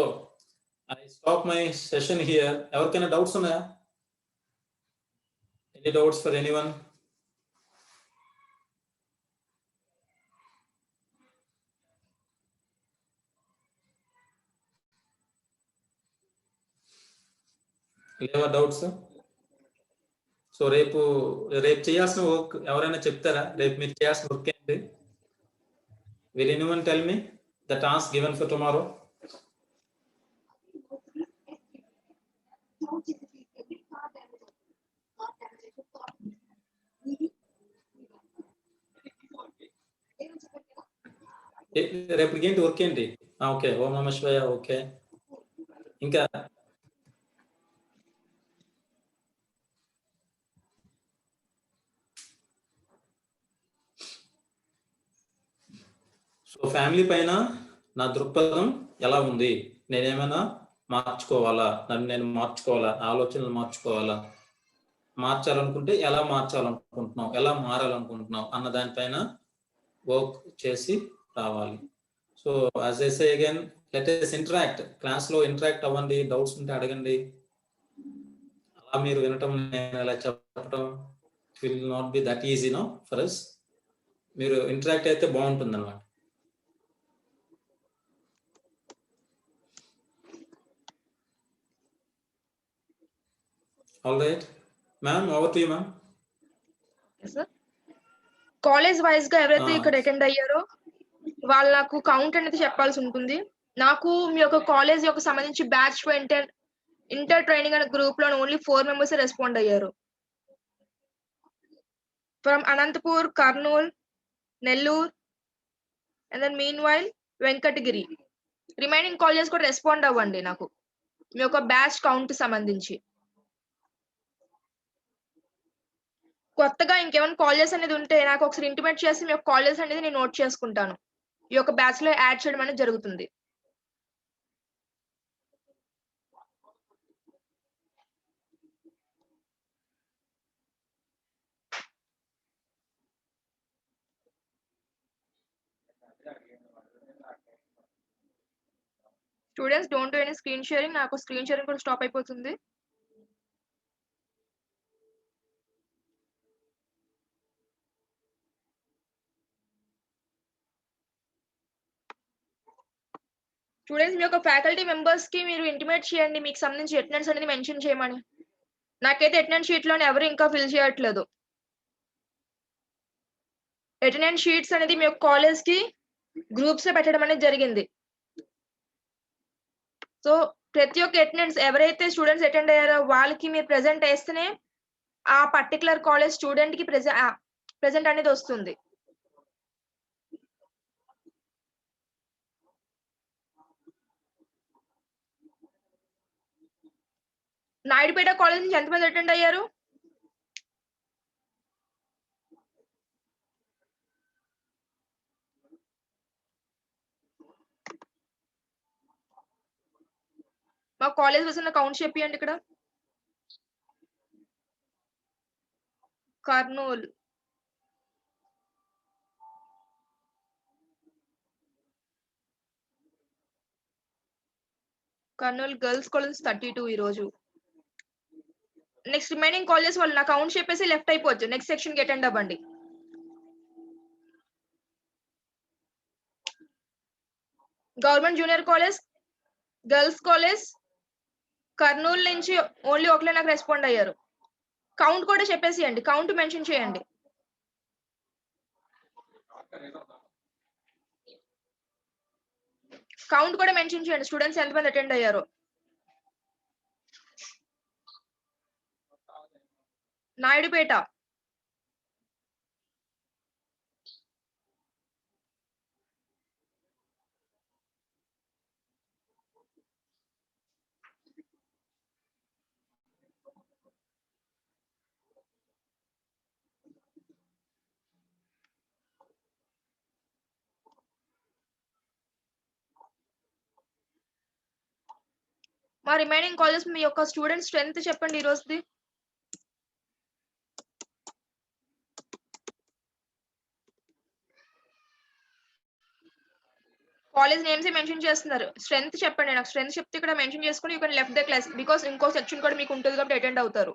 I stop my session here. ఎవరికైనా డౌట్స్ ఉన్నాయా? Any doubts for anyone? లేవా డౌట్స్? సో రేపు చేయాల్సిన వర్క్ ఎవరైనా చెప్తారా? రేపు మీరు చేయాల్సిన వర్క్ ఏంటి? Will anyone tell me the task given for tomorrow? రేపటికి ఏంటి వర్క్ ఏంటి? ఓకే, ఓం నమః శివాయ. ఓకే, ఇంకా సో ఫ్యామిలీ పైన నా దృక్పథం ఎలా ఉంది? నేనేమైనా మార్చుకోవాలా? నన్ను నేను మార్చుకోవాలా? ఆలోచనలు మార్చుకోవాలా? మార్చాలనుకుంటే ఎలా మార్చాలనుకుంటున్నాం, ఎలా మారాలనుకుంటున్నాం అన్న దానిపైన వర్క్ చేసి రావాలి. So as I say again, let us interact. క్లాస్లో ఇంటరాక్ట్ అవ్వండి, డౌట్స్ ఉంటే అడగండి. అలా మీరు వినటం, నేను ఎలా చెప్పడం, it will not be that easy no for us. మీరు ఇంటరాక్ట్ అయితే బాగుంటుంది అన్నమాట. All right ma'am, over to you ma'am. College wise గా ఎవరైతే ఇక్కడ అటెండ్ అయ్యారో వాళ్ళు నాకు కౌంట్ అనేది చెప్పాల్సి ఉంటుంది. నాకు మీ యొక్క కాలేజ్ యొక్క సంబంధించి బ్యాచ్ ఇంటర్ ట్రైనింగ్ అనే గ్రూప్ లో ఓన్లీ 4 మెంబర్స్ రెస్పాండ్ అయ్యారు. From Anantapur, Kurnool, Nellore, and then meanwhile Venkatagiri. Remaining colleges కూడా రెస్పాండ్ అవ్వండి నాకు మీ యొక్క బ్యాచ్ కౌంట్ సంబంధించి. కొత్తగా ఇంకేమైనా కాలేజెస్ అనేది ఉంటే నాకు ఒకసారి ఇంటిమేట్ చేసి మీ యొక్క కాలేజెస్ అనేది నేను నోట్ చేసుకుంటాను. ఈ యొక్క బ్యాచ్ లో యాడ్ చేయడం అనేది జరుగుతుంది. Students don't do any screen sharing. నాకు స్క్రీన్ షేరింగ్ కూడా స్టాప్ అయిపోతుంది. స్టూడెంట్స్ మీ యొక్క ఫ్యాకల్టీ మెంబర్స్ కి మీరు ఇంటిమేట్ చేయండి మీకు సంబంధించి అటెండెన్స్ అనేది మెన్షన్ చేయమని. నాకైతే అటెండెన్స్ షీట్ లోనే ఎవరు ఇంకా ఫిల్ చేయట్లేదు. అటెండెన్స్ షీట్స్ అనేది మీ యొక్క కాలేజ్ కి గ్రూప్స్ లో పెట్టడం అనేది జరిగింది. సో ప్రతి ఒక్క అటెండెన్స్ ఎవరైతే స్టూడెంట్స్ అటెండ్ అయ్యారో వాళ్ళకి మీరు ప్రెజెంట్ వేస్తేనే ఆ పర్టికులర్ కాలేజ్ స్టూడెంట్ కి ప్రెజెంట్ అనేది వస్తుంది. నాయుడుపేట కాలేజ్ నుంచి ఎంతమంది అటెండ్ అయ్యారు? మా కాలేజ్ వస్తున్న కౌంట్ చెప్పండి ఇక్కడ. కర్నూలు, కర్నూలు గర్ల్స్ కాలేజ్ 32 ఈ రోజు. నెక్స్ట్ రిమైనింగ్ కాలేజెస్ వాళ్ళు నా కౌంట్ చెప్పేసి లెఫ్ట్ అయిపోవచ్చు. నెక్స్ట్ సెక్షన్ కి అటెండ్ అవ్వండి. Government junior college, girls college, Kurnool నుంచి ఓన్లీ ఒకలే నాకు రెస్పాండ్ అయ్యారు. కౌంట్ కూడా చెప్పేసియండి, కౌంట్ మెన్షన్ చేయండి. కౌంట్ కూడా మెన్షన్ చేయండి స్టూడెంట్స్ ఎంతమంది అటెండ్ అయ్యారు. నాయుడుపేట, మా రిమైనింగ్ కాలేజెస్ మీ యొక్క స్టూడెంట్ స్ట్రెంత్ చెప్పండి ఈ రోజుది. కాలేజ్ నేమ్స్ మెన్షన్ చేస్తున్నారు. స్ట్రెంత్ చెప్పండి నాకు. స్ట్రెంత్ చెప్తే ఇక్కడ మెన్షన్ చేసుకుని you can left the class because ఇంకో సెక్షన్ కూడా మీకు ఉంటుంది కాబట్టి అటెండ్ అవుతారు.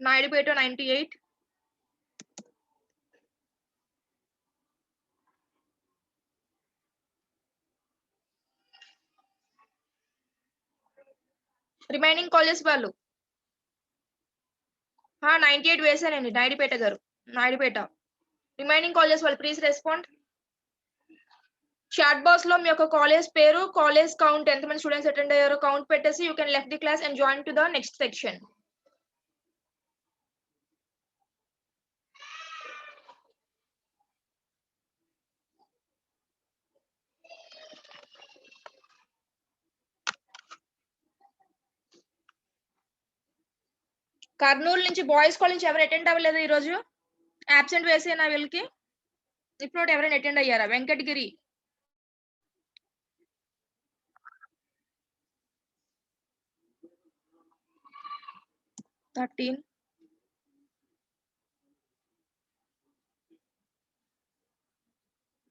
నాయుడుపేట 98, రిమైనింగ్ కాలేజ్ వాళ్ళు 98 వేసానండి. నాయుడుపేట గారు, నాయుడుపేట. రిమైనింగ్ కాలేజ్ వాళ్ళు ప్లీజ్ రెస్పాండ్. చాట్ బాక్స్ లో మీ యొక్క కాలేజ్ పేరు, కాలేజ్ కౌంట్, ఎంతమంది స్టూడెంట్స్ అటెండ్ అయ్యారో కౌంట్ పెట్టేసి you can left the class and join to the next section. Kurnool నుంచి బాయ్స్ కాలేజ్ నుంచి ఎవరు అటెండ్ అవ్వలేదు ఈ రోజు? అబ్సెంట్ వేసేనా వీళ్ళకి? ఇప్పుడు ఎవరైనా అటెండ్ అయ్యారా? వెంకటగిరి,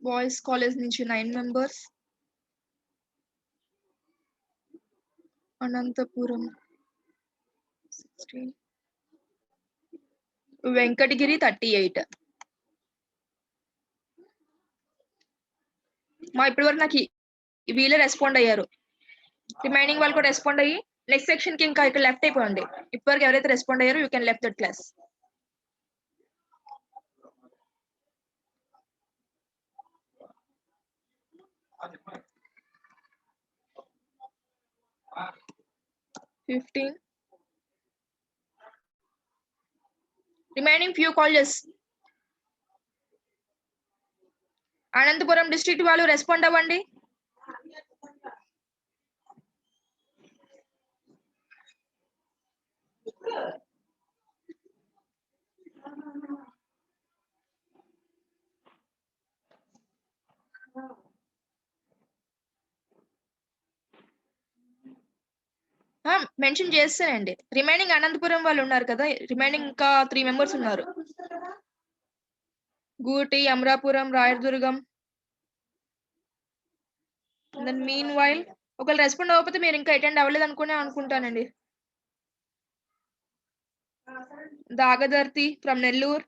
బాయ్స్ కాలేజ్ నుంచి 9 members. అనంతపురం 16, వెంకటగిరి 38. మా ఇప్పటి వరకు నాకు వీళ్ళే రెస్పాండ్ అయ్యారు. రిమైనింగ్ వాళ్ళు కూడా రెస్పాండ్ అయ్యి నెక్స్ట్ సెక్షన్ కి ఇంకా ఇక్కడ లెఫ్ట్ అయిపోండి. ఇప్పటివరకు ఎవరైతే రెస్పాండ్ అయ్యారో you can left that class. Remaining few colleges. Anantapuram district వాళ్ళు రెస్పాండ్ అవ్వండి. మెన్షన్ చేస్తానండి. రిమైనింగ్ అనంతపురం వాళ్ళు ఉన్నారు కదా, రిమైనింగ్ ఇంకా 3 మెంబర్స్ ఉన్నారు. Gooty, Amarapuram, Rayadurgam. Then meanwhile ఒకవేళ రెస్పాండ్ అవ్వకపోతే మీరు ఇంకా అటెండ్ అవ్వలేదు అనుకుంటానండి. Dagadarthi from Nellore,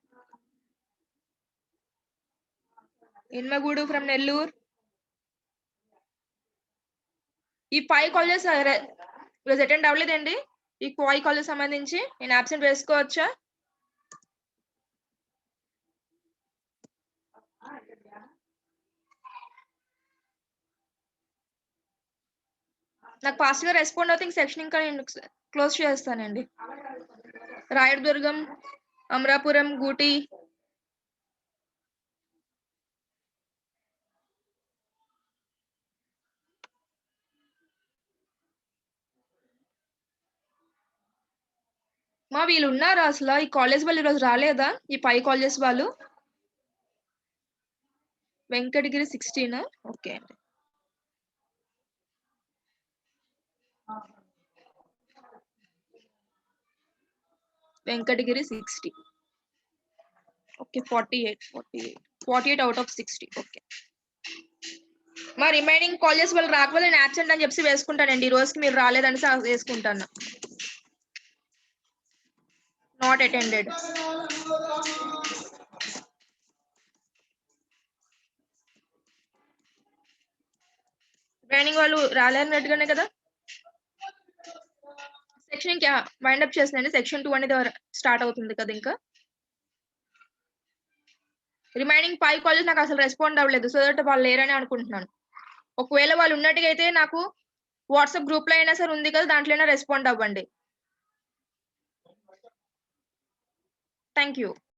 Inamgudu from Nellore. ఈ 5 కాలేజెస్ ఈరోజు అటెండ్ అవ్వలేదండి. ఈ 5 కాలేజ్ సంబంధించి నేను అబ్సెంట్ వేసుకోవచ్చా? నాకు ఫాస్ట్ గా రెస్పాండ్ అవుతే సెక్షన్ ఇంకా నేను క్లోజ్ చేస్తానండి. రాయదుర్గం, అమరాపురం, గూటి. వీళ్ళు ఉన్నారా అసలు? ఈ కాలేజ్ వాళ్ళు ఈరోజు రాలేదా? ఈ 5 కాలేజెస్ వాళ్ళు. Venkatagiri 16. Okay. Venkatagiri 60. Okay, 48 out of 60. Okay. మా రిమైనింగ్ కాలేజెస్ వాళ్ళు రాకపోతే నేను యాబ్సెంట్ అని చెప్పి వేసుకుంటానండి. ఈ రోజుకి మీరు రాలేదని వేసుకుంటాను. Not attended. రిమైనింగ్ వాళ్ళు రాలేనట్టుగానే కదా. సెక్షన్ ఇంకా వైండ్ అప్ చేస్తున్నాండి. సెక్షన్ 2 అనేది స్టార్ట్ అవుతుంది కదా ఇంకా. రిమైనింగ్ 5 కాలేజ్ నాకు అసలు రెస్పాండ్ అవ్వలేదు. సో దట్ వాళ్ళు లేరని అనుకుంటున్నాను. ఒకవేళ వాళ్ళు ఉన్నట్టుగా అయితే నాకు వాట్సాప్ గ్రూప్ లో అయినా సరే ఉంది కదా, దాంట్లో అయినా రెస్పాండ్ అవ్వండి. Thank you.